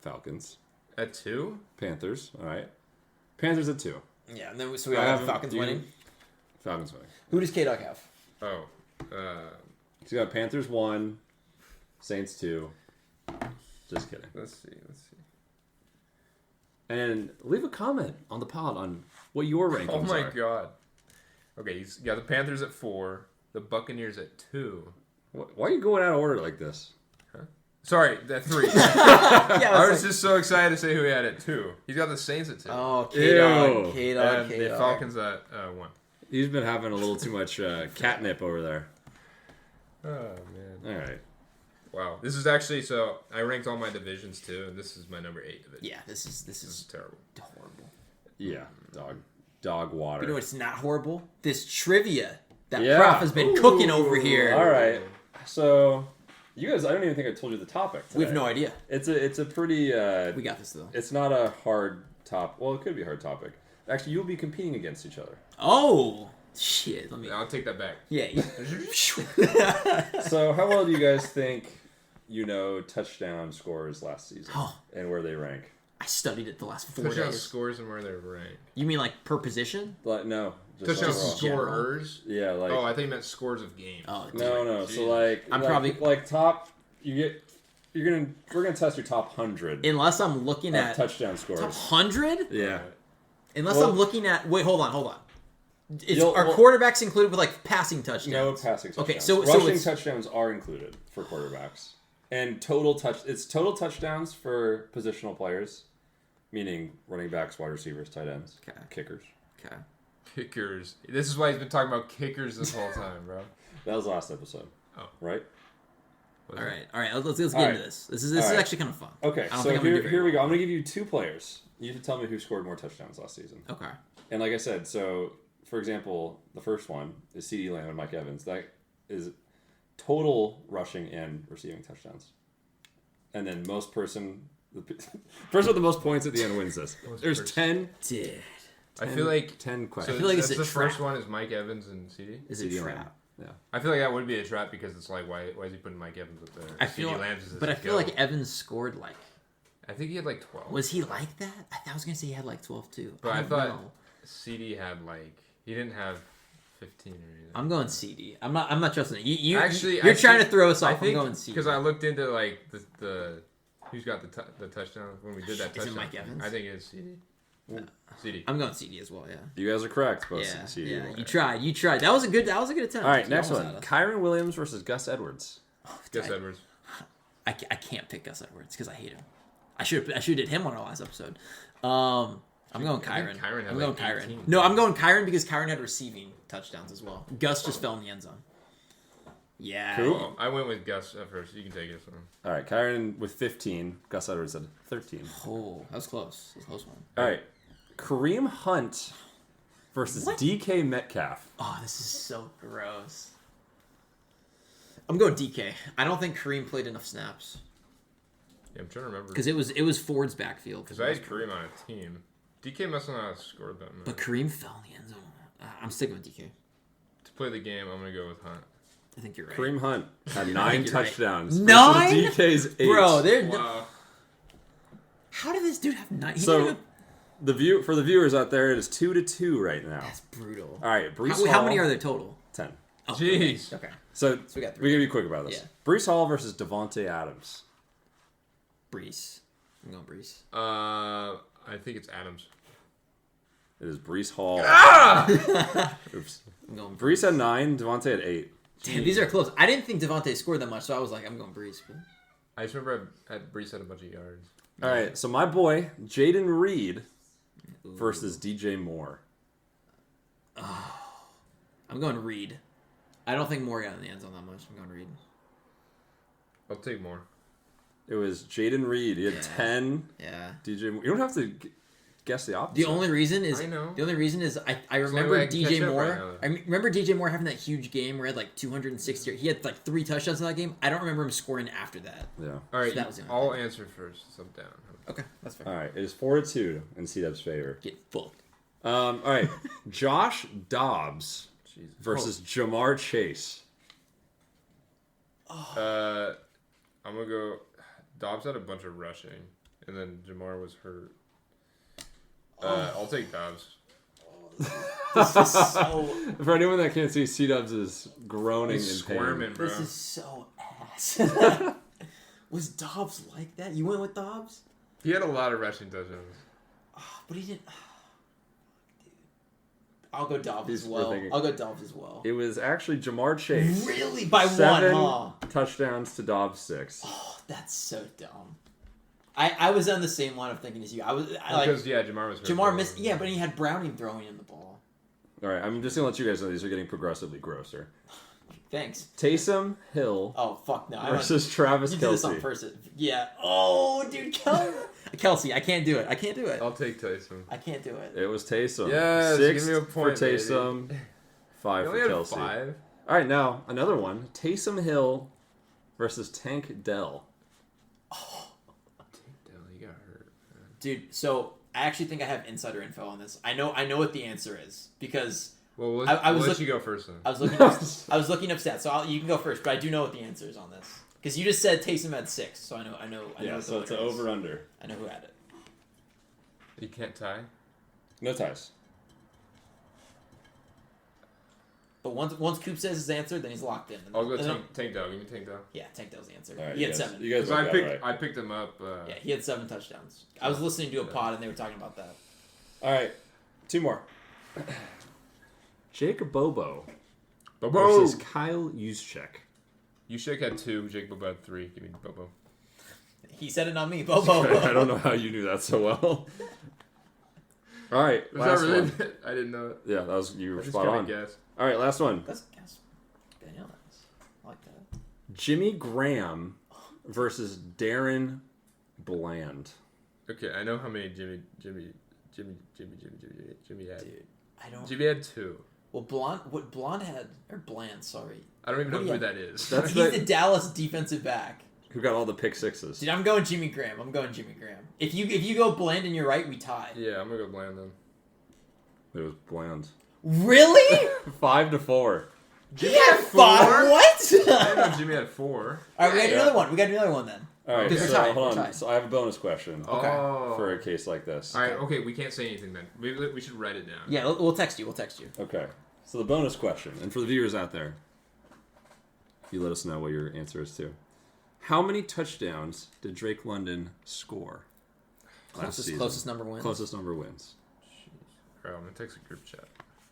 Speaker 3: Falcons.
Speaker 2: At 2?
Speaker 3: Panthers. All right. Panthers at 2.
Speaker 1: Yeah, and then so we all have Falcons
Speaker 3: do you-
Speaker 1: winning.
Speaker 3: Falcons winning.
Speaker 1: Who does K-Dog have?
Speaker 2: Oh.
Speaker 3: So you got Panthers 1, Saints 2. Just kidding.
Speaker 2: Let's see.
Speaker 3: And leave a comment on the pod on what your rankings
Speaker 2: Oh my
Speaker 3: are.
Speaker 2: god. Okay, he's got the Panthers at 4, the Buccaneers at 2.
Speaker 3: Why are you going out of order like this?
Speaker 2: Sorry, at 3.
Speaker 1: Yeah,
Speaker 2: I was just so excited to say who he had at 2. He's got the Saints at 2.
Speaker 1: Oh,
Speaker 3: Ew.
Speaker 1: K-Dog, K-Dog,
Speaker 2: And the
Speaker 1: K-Dog.
Speaker 2: Falcons at 1.
Speaker 3: He's been having a little too much catnip over there.
Speaker 2: Oh, man.
Speaker 3: All right.
Speaker 2: Wow. This is actually, so I ranked all my divisions too, and this is my number 8 division.
Speaker 1: Yeah, this is
Speaker 2: terrible.
Speaker 1: horrible.
Speaker 3: Yeah, dog water.
Speaker 1: You know what's not horrible? This trivia that
Speaker 3: Yeah.
Speaker 1: Proph has been cooking over here.
Speaker 3: All right, so you guys, I don't even think I told you the topic today.
Speaker 1: We have no idea.
Speaker 3: It's a pretty.
Speaker 1: We got this though.
Speaker 3: It's not a hard top. Well, it could be a hard topic. Actually, you'll be competing against each other.
Speaker 1: Oh shit! Let me.
Speaker 2: I'll take that back.
Speaker 1: Yeah.
Speaker 3: So, how well do you guys think you know touchdown scores last season and where they rank?
Speaker 1: I studied it the last 4
Speaker 2: Touchdown
Speaker 1: days.
Speaker 2: scores and where they're ranked.
Speaker 1: You mean like per position?
Speaker 3: Like no,
Speaker 2: Touchdown
Speaker 3: overall.
Speaker 2: scorers?
Speaker 3: Yeah, like
Speaker 2: Oh, I think you meant scores of games.
Speaker 1: Oh,
Speaker 3: no.
Speaker 2: Jeez.
Speaker 3: So like
Speaker 1: I'm
Speaker 3: like,
Speaker 1: probably-
Speaker 3: like top. We're gonna test your top 100
Speaker 1: unless I'm looking
Speaker 3: of
Speaker 1: at
Speaker 3: touchdown scores.
Speaker 1: top 100.
Speaker 3: Yeah.
Speaker 1: Unless
Speaker 3: Well-
Speaker 1: I'm looking at hold on.
Speaker 3: You'll-
Speaker 1: Are quarterbacks included with like passing touchdowns?
Speaker 3: No passing touchdowns.
Speaker 1: Okay, so
Speaker 3: rushing
Speaker 1: it's,
Speaker 3: touchdowns are included for quarterbacks, and it's total touchdowns for positional players, meaning running backs, wide receivers, tight ends,
Speaker 1: Okay.
Speaker 3: kickers.
Speaker 1: okay.
Speaker 2: Kickers. This is why he's been talking about kickers this whole time, bro.
Speaker 3: That was last episode.
Speaker 2: Oh.
Speaker 3: Right.
Speaker 1: All right. Let's get
Speaker 3: All right.
Speaker 1: into this. This is
Speaker 3: All right.
Speaker 1: actually kind of fun.
Speaker 3: Okay,
Speaker 1: I don't
Speaker 3: so
Speaker 1: think I'm gonna do
Speaker 3: here
Speaker 1: very
Speaker 3: we go.
Speaker 1: well.
Speaker 3: I'm gonna give you 2 players. You have to tell me who scored more touchdowns last season.
Speaker 1: Okay.
Speaker 3: And like I said, so for example, the first one is CeeDee Lamb and Mike Evans. That is total rushing and receiving touchdowns. And then the person with the most points at the end wins this. There's 10.
Speaker 1: Dude,
Speaker 2: I feel like
Speaker 3: 10
Speaker 2: so
Speaker 3: questions.
Speaker 1: I feel like
Speaker 2: that's
Speaker 1: it's a
Speaker 2: the first
Speaker 1: trap.
Speaker 2: one is Mike Evans and CD.
Speaker 1: is it
Speaker 3: CeeDee
Speaker 1: trap?
Speaker 3: Lamb. Yeah.
Speaker 2: I feel like that would be a trap because it's like why is he putting Mike Evans up there?
Speaker 1: I feel,
Speaker 2: CeeDee Lamb's is
Speaker 1: but I feel like Evans scored like.
Speaker 2: I think he had like 12.
Speaker 1: Was he like that? I was gonna say he had like 12 too.
Speaker 2: But I
Speaker 1: don't
Speaker 2: thought
Speaker 1: know.
Speaker 2: CD had like he didn't have 15 or anything.
Speaker 1: I'm going CD. I'm not trusting it. You
Speaker 2: Actually,
Speaker 1: you're
Speaker 2: I
Speaker 1: trying
Speaker 2: think-
Speaker 1: to throw us
Speaker 2: I
Speaker 1: off. I'm
Speaker 2: think
Speaker 1: going CD.
Speaker 2: because I looked into like the who's got the touchdown when we did that
Speaker 1: Is it
Speaker 2: touchdown.
Speaker 1: Mike Evans?
Speaker 2: I think it is CD. CD.
Speaker 1: I'm going CD as well. Yeah.
Speaker 3: You guys are correct. Both
Speaker 1: Yeah.
Speaker 3: CeeDee
Speaker 1: Yeah.
Speaker 3: Lamb.
Speaker 1: You tried. That was a good attempt.
Speaker 3: All right,
Speaker 1: You
Speaker 3: next
Speaker 1: almost
Speaker 3: one.
Speaker 1: had us.
Speaker 3: Kyron Williams versus Gus Edwards.
Speaker 2: Gus Edwards.
Speaker 1: I can't pick Gus Edwards because I hate him. I should did him on our last episode. I'm going
Speaker 2: I
Speaker 1: Kyron.
Speaker 2: think Kyron had
Speaker 1: I'm
Speaker 2: like
Speaker 1: going Kyron.
Speaker 2: 18.
Speaker 1: No, I'm going Kyron because Kyron had receiving touchdowns as well. Gus just fell in the end zone. Yeah.
Speaker 3: Cool.
Speaker 2: Well, I went with Gus at first. You can take this one.
Speaker 3: All right, Kyron with 15. Gus Edwards had 13.
Speaker 1: Oh, that was close. That was a close one.
Speaker 3: All right, Kareem Hunt versus
Speaker 1: What?
Speaker 3: DK Metcalf.
Speaker 1: Oh, this is so gross. I'm going DK. I don't think Kareem played enough snaps
Speaker 2: Yeah, I'm trying to remember.
Speaker 1: because it was Ford's backfield.
Speaker 2: Because I had Kareem on a team. DK must not have scored that much.
Speaker 1: But Kareem fell in the end zone. I'm sticking with DK.
Speaker 2: To play the game, I'm going to go with Hunt.
Speaker 1: I think you're right.
Speaker 3: Kareem Hunt had
Speaker 1: I
Speaker 3: 9
Speaker 1: think you're right.
Speaker 3: touchdowns.
Speaker 1: 9?
Speaker 3: versus DK's 8.
Speaker 1: Bro, they're
Speaker 2: Wow.
Speaker 1: how did this dude have 9? He
Speaker 3: So-
Speaker 1: didn't even-
Speaker 3: for the viewers out there, it is 2-2 right now.
Speaker 1: that's brutal.
Speaker 3: All right, Brees
Speaker 1: How
Speaker 3: Hall.
Speaker 1: many are there total?
Speaker 3: 10.
Speaker 1: Oh,
Speaker 2: Jeez.
Speaker 1: Okay.
Speaker 3: So
Speaker 1: we got 3.
Speaker 3: we gotta be quick about this.
Speaker 1: Yeah.
Speaker 3: Brees Hall versus Devontae Adams.
Speaker 1: Brees. I'm going Brees.
Speaker 2: I think it's Adams.
Speaker 3: It is Brees Hall. Oops.
Speaker 1: I'm going Brees.
Speaker 3: Brees had 9. Devontae had 8.
Speaker 1: Damn, these are close. I didn't think Devontae scored that much, so I was like, I'm going Brees. But...
Speaker 2: I just remember Brees had a bunch of yards.
Speaker 3: All right, so my boy Jaden Reed versus DJ Moore.
Speaker 1: I'm going Reed. I don't think Moore got in the end zone that much. I'm going Reed.
Speaker 2: I'll take more.
Speaker 3: It was Jaden Reed. He had
Speaker 1: Yeah.
Speaker 3: 10.
Speaker 1: Yeah.
Speaker 3: DJ Moore. You don't have to guess the opposite.
Speaker 1: The only reason is
Speaker 2: I know.
Speaker 1: I
Speaker 2: only
Speaker 1: remember
Speaker 2: way I can
Speaker 1: DJ
Speaker 2: catch up
Speaker 1: Moore.
Speaker 2: right now.
Speaker 1: I remember DJ Moore having that huge game where he had like 260. He had like 3 touchdowns in that game. I don't remember him scoring after that.
Speaker 3: Yeah.
Speaker 2: All right,
Speaker 1: So that was the only
Speaker 2: I'll
Speaker 1: thing.
Speaker 2: answer first. So I'm down.
Speaker 1: Okay, that's fair.
Speaker 3: All right, it is 4-2 in C-Dub's favor.
Speaker 1: Get fucked.
Speaker 3: All right, Josh Dobbs
Speaker 2: Jesus.
Speaker 3: versus Jamar Chase.
Speaker 2: I'm gonna go. Dobbs had a bunch of rushing, and then Jamar was hurt. I'll take Dobbs.
Speaker 1: This is so.
Speaker 3: For anyone that can't see, C-Dubs is groaning
Speaker 2: He's
Speaker 3: in pain.
Speaker 2: squirming, bro.
Speaker 1: This is so ass. Was Dobbs like that? You went with Dobbs?
Speaker 2: He had a lot of rushing touchdowns.
Speaker 1: But he didn't. Dude. I'll go Dobbs
Speaker 3: He's
Speaker 1: as well.
Speaker 3: thinking-
Speaker 1: I'll go Dobbs as well.
Speaker 3: It was actually Jamar Chase.
Speaker 1: Really? By
Speaker 3: 7
Speaker 1: one, huh?
Speaker 3: touchdowns to Dobbs 6.
Speaker 1: Oh, that's so dumb. I was on the same line of thinking as you. I like
Speaker 2: Because Jamar was hurt.
Speaker 1: Jamar missed. Yeah, but he had Browning throwing him the ball.
Speaker 3: All right, I'm just gonna let you guys know these are getting progressively grosser.
Speaker 1: Thanks.
Speaker 3: Taysom Hill
Speaker 1: Oh fuck no!
Speaker 3: versus Travis
Speaker 1: You did this on
Speaker 3: Kelce.
Speaker 1: purpose. Yeah. Oh, dude, Kelsey, I can't do it. I can't do it.
Speaker 2: I'll take Tyson.
Speaker 1: I can't do it.
Speaker 3: It was Taysom.
Speaker 2: Yes,
Speaker 3: 6
Speaker 2: give me a point,
Speaker 3: for Taysom, 5
Speaker 2: You
Speaker 3: for
Speaker 2: only had
Speaker 3: Kelce.
Speaker 2: 5.
Speaker 3: All right, now another one. Taysom Hill versus Tank Dell.
Speaker 2: You got hurt.
Speaker 1: Dude, so I actually think I have insider info on this. I know what the answer is because
Speaker 2: Well, we'll
Speaker 1: I was
Speaker 2: let
Speaker 1: look-
Speaker 2: you go first then.
Speaker 1: I was looking up stats. So you can go first, but I do know what the answer is on this because you just said Taysom had 6, so I know.
Speaker 3: Yeah,
Speaker 1: what
Speaker 3: so
Speaker 1: the
Speaker 3: it's an
Speaker 1: winner is.
Speaker 3: over-under.
Speaker 1: I know who had it.
Speaker 2: You can't tie.
Speaker 3: No ties.
Speaker 1: But once Koop says his answer, then he's locked in.
Speaker 2: I'll go
Speaker 1: And then-
Speaker 2: Tank Dog. Give me Tank Dog.
Speaker 1: Yeah, Tank Dell's the answer.
Speaker 3: All right,
Speaker 1: he had
Speaker 3: you guys,
Speaker 1: 7.
Speaker 3: You guys
Speaker 2: Because
Speaker 3: both got it right.
Speaker 2: I picked him up.
Speaker 1: Yeah, he had 7 touchdowns. I was listening to a pod and they were talking about that.
Speaker 3: All right, 2 more. Jake Bobo
Speaker 2: Bobo.
Speaker 3: versus Kyle Juszczyk.
Speaker 2: Yushik had 2. Jake Bobo had 3. Give me Bobo.
Speaker 1: He said it, not me. Bobo.
Speaker 3: I don't know how you knew that so well. All right,
Speaker 2: Was
Speaker 3: last
Speaker 2: that really?
Speaker 3: one.
Speaker 2: I didn't know it.
Speaker 3: Yeah, that was you
Speaker 2: I
Speaker 3: were
Speaker 2: just
Speaker 3: spot
Speaker 2: kind
Speaker 3: on.
Speaker 2: of guessed.
Speaker 3: All right, last one.
Speaker 1: That's bananas. I like that.
Speaker 3: Jimmy Graham versus Darren Bland.
Speaker 2: Okay, I know how many Jimmy had.
Speaker 1: Dude, I don't.
Speaker 2: Jimmy had 2.
Speaker 1: Well, Blonde had, or Bland, sorry.
Speaker 2: I don't even know
Speaker 1: What do
Speaker 2: who
Speaker 1: you-
Speaker 2: that is.
Speaker 3: That's
Speaker 1: He's
Speaker 3: the-
Speaker 1: the Dallas defensive back.
Speaker 3: Who got all the pick sixes?
Speaker 1: Dude, I'm going Jimmy Graham. If you go Bland and you're right, we tie.
Speaker 2: Yeah, I'm gonna go Bland then.
Speaker 3: It was Bland.
Speaker 1: Really?
Speaker 3: 5-4.
Speaker 1: He had 5? What?
Speaker 2: I didn't know Jimmy had 4.
Speaker 1: All right, we got
Speaker 3: Yeah.
Speaker 1: another one. We got another one then.
Speaker 3: All right,
Speaker 1: Because
Speaker 3: so
Speaker 1: we're tied,
Speaker 3: hold
Speaker 1: we're
Speaker 3: on.
Speaker 1: tied.
Speaker 3: So I have a bonus question
Speaker 1: Okay.
Speaker 2: Oh.
Speaker 3: for a case like this.
Speaker 2: All right, okay, we can't say anything then. We should write it down.
Speaker 1: Yeah, we'll text you.
Speaker 3: Okay. So the bonus question, and for the viewers out there, you let us know what your answer is too. How many touchdowns did Drake London score last season?
Speaker 1: Closest number wins.
Speaker 3: Closest number wins.
Speaker 2: All right, I'm gonna text a group chat.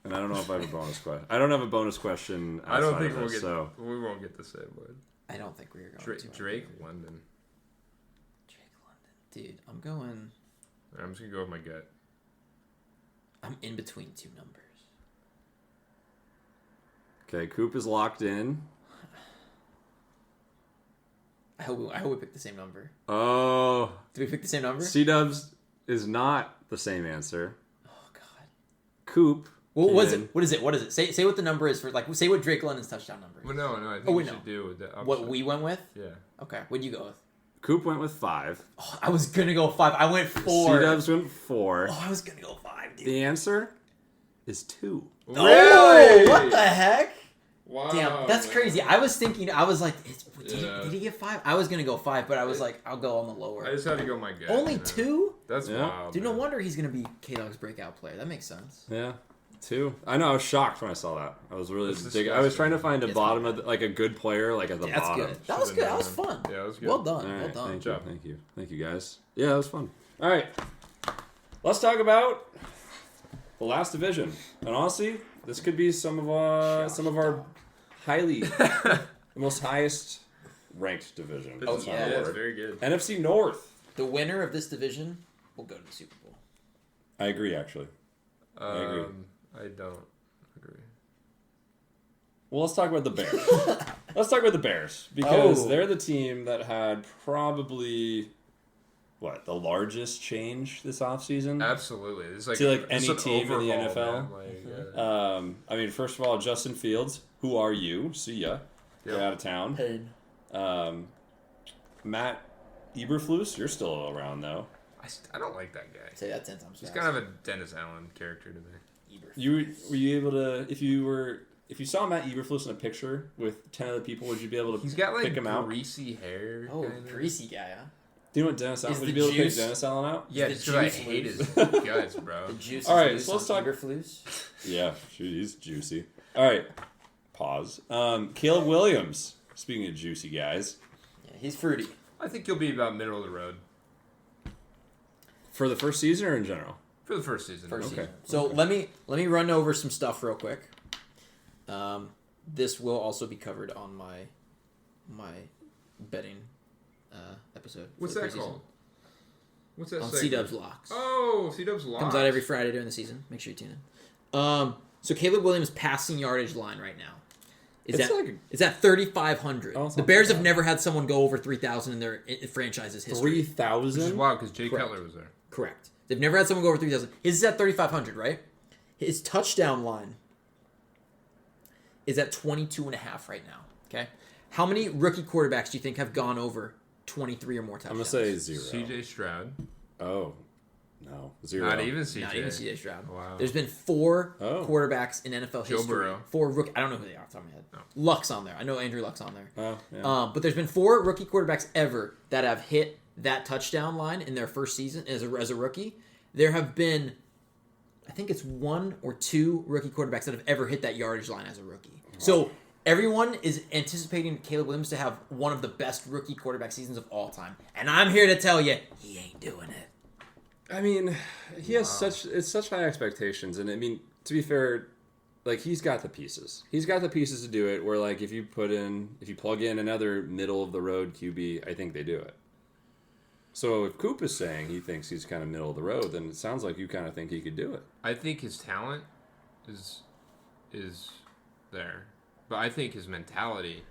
Speaker 3: And I don't know if I have a bonus question. I don't have a bonus question.
Speaker 2: I don't
Speaker 3: outside
Speaker 2: think
Speaker 3: of
Speaker 2: we'll
Speaker 3: this,
Speaker 2: get.
Speaker 3: So
Speaker 2: We won't get the same one.
Speaker 1: I don't think we're going to.
Speaker 2: Drake London.
Speaker 1: Drake London. Dude, I'm going.
Speaker 2: I'm just gonna go with my gut.
Speaker 1: I'm in between 2 numbers.
Speaker 3: okay, Koop is locked in.
Speaker 1: I hope we pick the same number.
Speaker 3: Oh,
Speaker 1: Did we pick the same number?
Speaker 3: C-Dubs is not the same answer.
Speaker 1: Oh God.
Speaker 3: Coop.
Speaker 1: Well, what is
Speaker 3: can-
Speaker 1: it? What is it? Say what the number is for. Like, say what Drake London's touchdown number.
Speaker 2: Well, no. I think
Speaker 1: Oh,
Speaker 2: we
Speaker 1: wait,
Speaker 2: should
Speaker 1: no.
Speaker 2: do with the opposite.
Speaker 1: What we went with?
Speaker 2: Yeah.
Speaker 1: Okay. What'd you go with?
Speaker 3: Coop went with 5.
Speaker 1: Oh, I was gonna go 5. I went 4.
Speaker 3: C-Dubs went 4.
Speaker 1: Oh, I was gonna go 5, dude.
Speaker 3: The answer is 2.
Speaker 1: Oh,
Speaker 2: Really?
Speaker 1: what the heck?
Speaker 2: Wow.
Speaker 1: Damn, that's
Speaker 2: man.
Speaker 1: crazy. I was thinking. I was like,
Speaker 2: Yeah.
Speaker 1: did he get 5? I was gonna go 5, but I was like, I'll go on the lower.
Speaker 2: I just had to go my gut.
Speaker 1: Only
Speaker 2: you know?
Speaker 1: 2?
Speaker 2: That's
Speaker 3: Yeah.
Speaker 2: wild.
Speaker 1: Dude, no
Speaker 2: man.
Speaker 1: wonder he's gonna be K-Dog's breakout player. That makes sense.
Speaker 3: Yeah. 2. I know. I was shocked when I saw that. I was really
Speaker 2: That's
Speaker 3: digging. I was trying to
Speaker 2: disgusting.
Speaker 3: find a
Speaker 1: It's
Speaker 3: bottom
Speaker 1: fine.
Speaker 3: of like a good player, like at the
Speaker 1: That's
Speaker 3: bottom.
Speaker 1: good. That was
Speaker 2: Should've
Speaker 1: good. That was
Speaker 2: done.
Speaker 1: fun.
Speaker 2: Yeah, that was good.
Speaker 1: Well done.
Speaker 3: All right,
Speaker 1: Well done.
Speaker 3: thank
Speaker 2: job.
Speaker 3: you, thank you guys. Yeah, that was fun. All right, let's talk about the last division. And honestly, this could be some of our highly, the most highest ranked division.
Speaker 2: This
Speaker 1: Oh,
Speaker 2: is-
Speaker 1: yeah.
Speaker 2: it's very good.
Speaker 3: NFC North.
Speaker 1: The winner of this division will go to the Super Bowl.
Speaker 3: I agree, actually. I agree.
Speaker 2: I don't agree.
Speaker 3: Well, let's talk about the Bears. Let's talk about the Bears because
Speaker 1: Oh.
Speaker 3: they're the team that had probably the largest change this offseason.
Speaker 2: Absolutely. It's like
Speaker 3: To, like,
Speaker 2: it's
Speaker 3: any
Speaker 2: an
Speaker 3: team in the
Speaker 2: overhaul,
Speaker 3: NFL?
Speaker 2: man. Like,
Speaker 3: I mean, first of all, Justin Fields, who are you? See ya. You're
Speaker 2: Yep.
Speaker 3: out of town.
Speaker 1: Pain.
Speaker 3: Matt Eberflus, you're still around though.
Speaker 2: I don't like that guy.
Speaker 1: Say that 10 times.
Speaker 2: He's
Speaker 1: fast.
Speaker 2: kind of a Dennis Allen character to me.
Speaker 3: Were you able to if you saw Matt Eberflus in a picture with 10 other people, would you be able to
Speaker 2: He's got like
Speaker 3: pick him out?
Speaker 2: greasy hair.
Speaker 1: Oh,
Speaker 2: kinda.
Speaker 1: greasy guy, huh?
Speaker 3: Do you know what Dennis Allen?
Speaker 1: Is
Speaker 3: Would you
Speaker 1: the
Speaker 3: be able to pick
Speaker 1: juice-
Speaker 3: Dennis Allen out?
Speaker 2: Yeah,
Speaker 1: The
Speaker 2: just 'cause I
Speaker 1: juice
Speaker 2: hate
Speaker 1: loose.
Speaker 2: his guts, bro.
Speaker 1: The juice
Speaker 3: All
Speaker 1: is
Speaker 3: right,
Speaker 1: loose
Speaker 3: so let's
Speaker 1: on
Speaker 3: talk-
Speaker 1: Eberflus.
Speaker 3: Yeah, shoot, he's juicy. All right, pause. Caleb Williams. Speaking of juicy guys,
Speaker 1: Yeah, he's fruity.
Speaker 2: I think he'll be about middle of the road
Speaker 3: for the first season or in general?
Speaker 2: for the first season.
Speaker 1: First
Speaker 3: Okay.
Speaker 1: season. So let me run over some stuff real quick. This will also be covered on my betting episode.
Speaker 2: What's
Speaker 1: for the
Speaker 2: that
Speaker 1: preseason.
Speaker 2: called? What's that
Speaker 1: On
Speaker 2: segment?
Speaker 1: C-Dub's Locks.
Speaker 2: Oh, C-Dub's Locks.
Speaker 1: Comes out every Friday during the season. Make sure you tune in. So Caleb Williams' passing yardage line right now It's at 3,500.
Speaker 3: Oh, it's
Speaker 1: The
Speaker 3: not
Speaker 1: Bears
Speaker 3: too
Speaker 1: have
Speaker 3: bad.
Speaker 1: never had someone go over 3,000 in their franchise's history.
Speaker 2: Which is
Speaker 3: 3,000?
Speaker 2: wild because Jay
Speaker 1: Correct.
Speaker 2: Cutler was there.
Speaker 1: Correct. They've never had someone go over 3,000. His is at 3,500, right? His touchdown line is at 22.5 right now. Okay. How many rookie quarterbacks do you think have gone over 23 or more touchdowns?
Speaker 3: I'm going to say 0.
Speaker 2: C.J. Stroud.
Speaker 3: Oh. No. 0.
Speaker 2: Not even C.J.
Speaker 1: Not even C.J. Stroud.
Speaker 2: Wow.
Speaker 1: There's been 4
Speaker 3: Oh.
Speaker 1: quarterbacks in NFL
Speaker 2: Joe
Speaker 1: history.
Speaker 2: Burrow.
Speaker 1: 4 rookie. I don't know who they are off the top of my head.
Speaker 2: No.
Speaker 1: Luck's on there. I know Andrew Luck's on there.
Speaker 3: Oh, yeah.
Speaker 1: But there's been 4 rookie quarterbacks ever that have hit that touchdown line in their first season as a rookie. There have been, I think it's 1 or 2 rookie quarterbacks that have ever hit that yardage line as a rookie. Wow. So everyone is anticipating Caleb Williams to have one of the best rookie quarterback seasons of all time. And I'm here to tell you, he ain't doing it.
Speaker 3: I mean, he has such high expectations, and I mean, to be fair, like he's got the pieces. He's got the pieces to do it. Where like if you plug in another middle of the road QB, I think they do it. So if Koop is saying he thinks he's kind of middle of the road, then it sounds like you kind of think he could do it.
Speaker 2: I think his talent is there, but I think his mentality.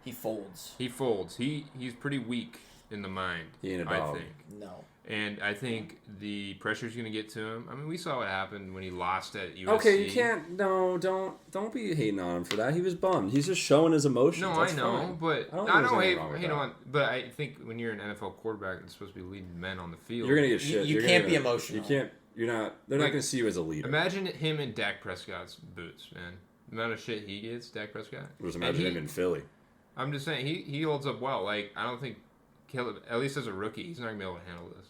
Speaker 1: He folds.
Speaker 2: He folds. He's pretty weak in the mind.
Speaker 3: He ain't a
Speaker 2: I
Speaker 3: dog.
Speaker 2: think.
Speaker 1: No.
Speaker 2: And I think the pressure's going to get to him. I mean, we saw what happened when he lost at USC.
Speaker 3: Okay, you can't. No, don't be hating on him for that. He was bummed. He's just showing his emotions.
Speaker 2: No,
Speaker 3: That's
Speaker 2: I know,
Speaker 3: fine.
Speaker 2: but
Speaker 3: I don't
Speaker 2: I
Speaker 3: think
Speaker 2: don't
Speaker 3: there's
Speaker 2: hate,
Speaker 3: anything wrong with
Speaker 2: hate
Speaker 3: that.
Speaker 2: on. But I think when you're an NFL quarterback, it's supposed to be leading men on the field.
Speaker 3: You're gonna get shit.
Speaker 1: You
Speaker 3: You're
Speaker 1: can't
Speaker 3: gonna-
Speaker 1: be emotional.
Speaker 3: You can't. You're not. They're not
Speaker 2: Like,
Speaker 3: gonna see you as a leader.
Speaker 2: Imagine him in Dak Prescott's boots, man. The amount of shit he gets, Dak Prescott.
Speaker 3: Just
Speaker 2: And
Speaker 3: imagine him in Philly.
Speaker 2: I'm just saying, he holds up well. Like, I don't think Caleb, at least as a rookie, he's not going to be able to handle this.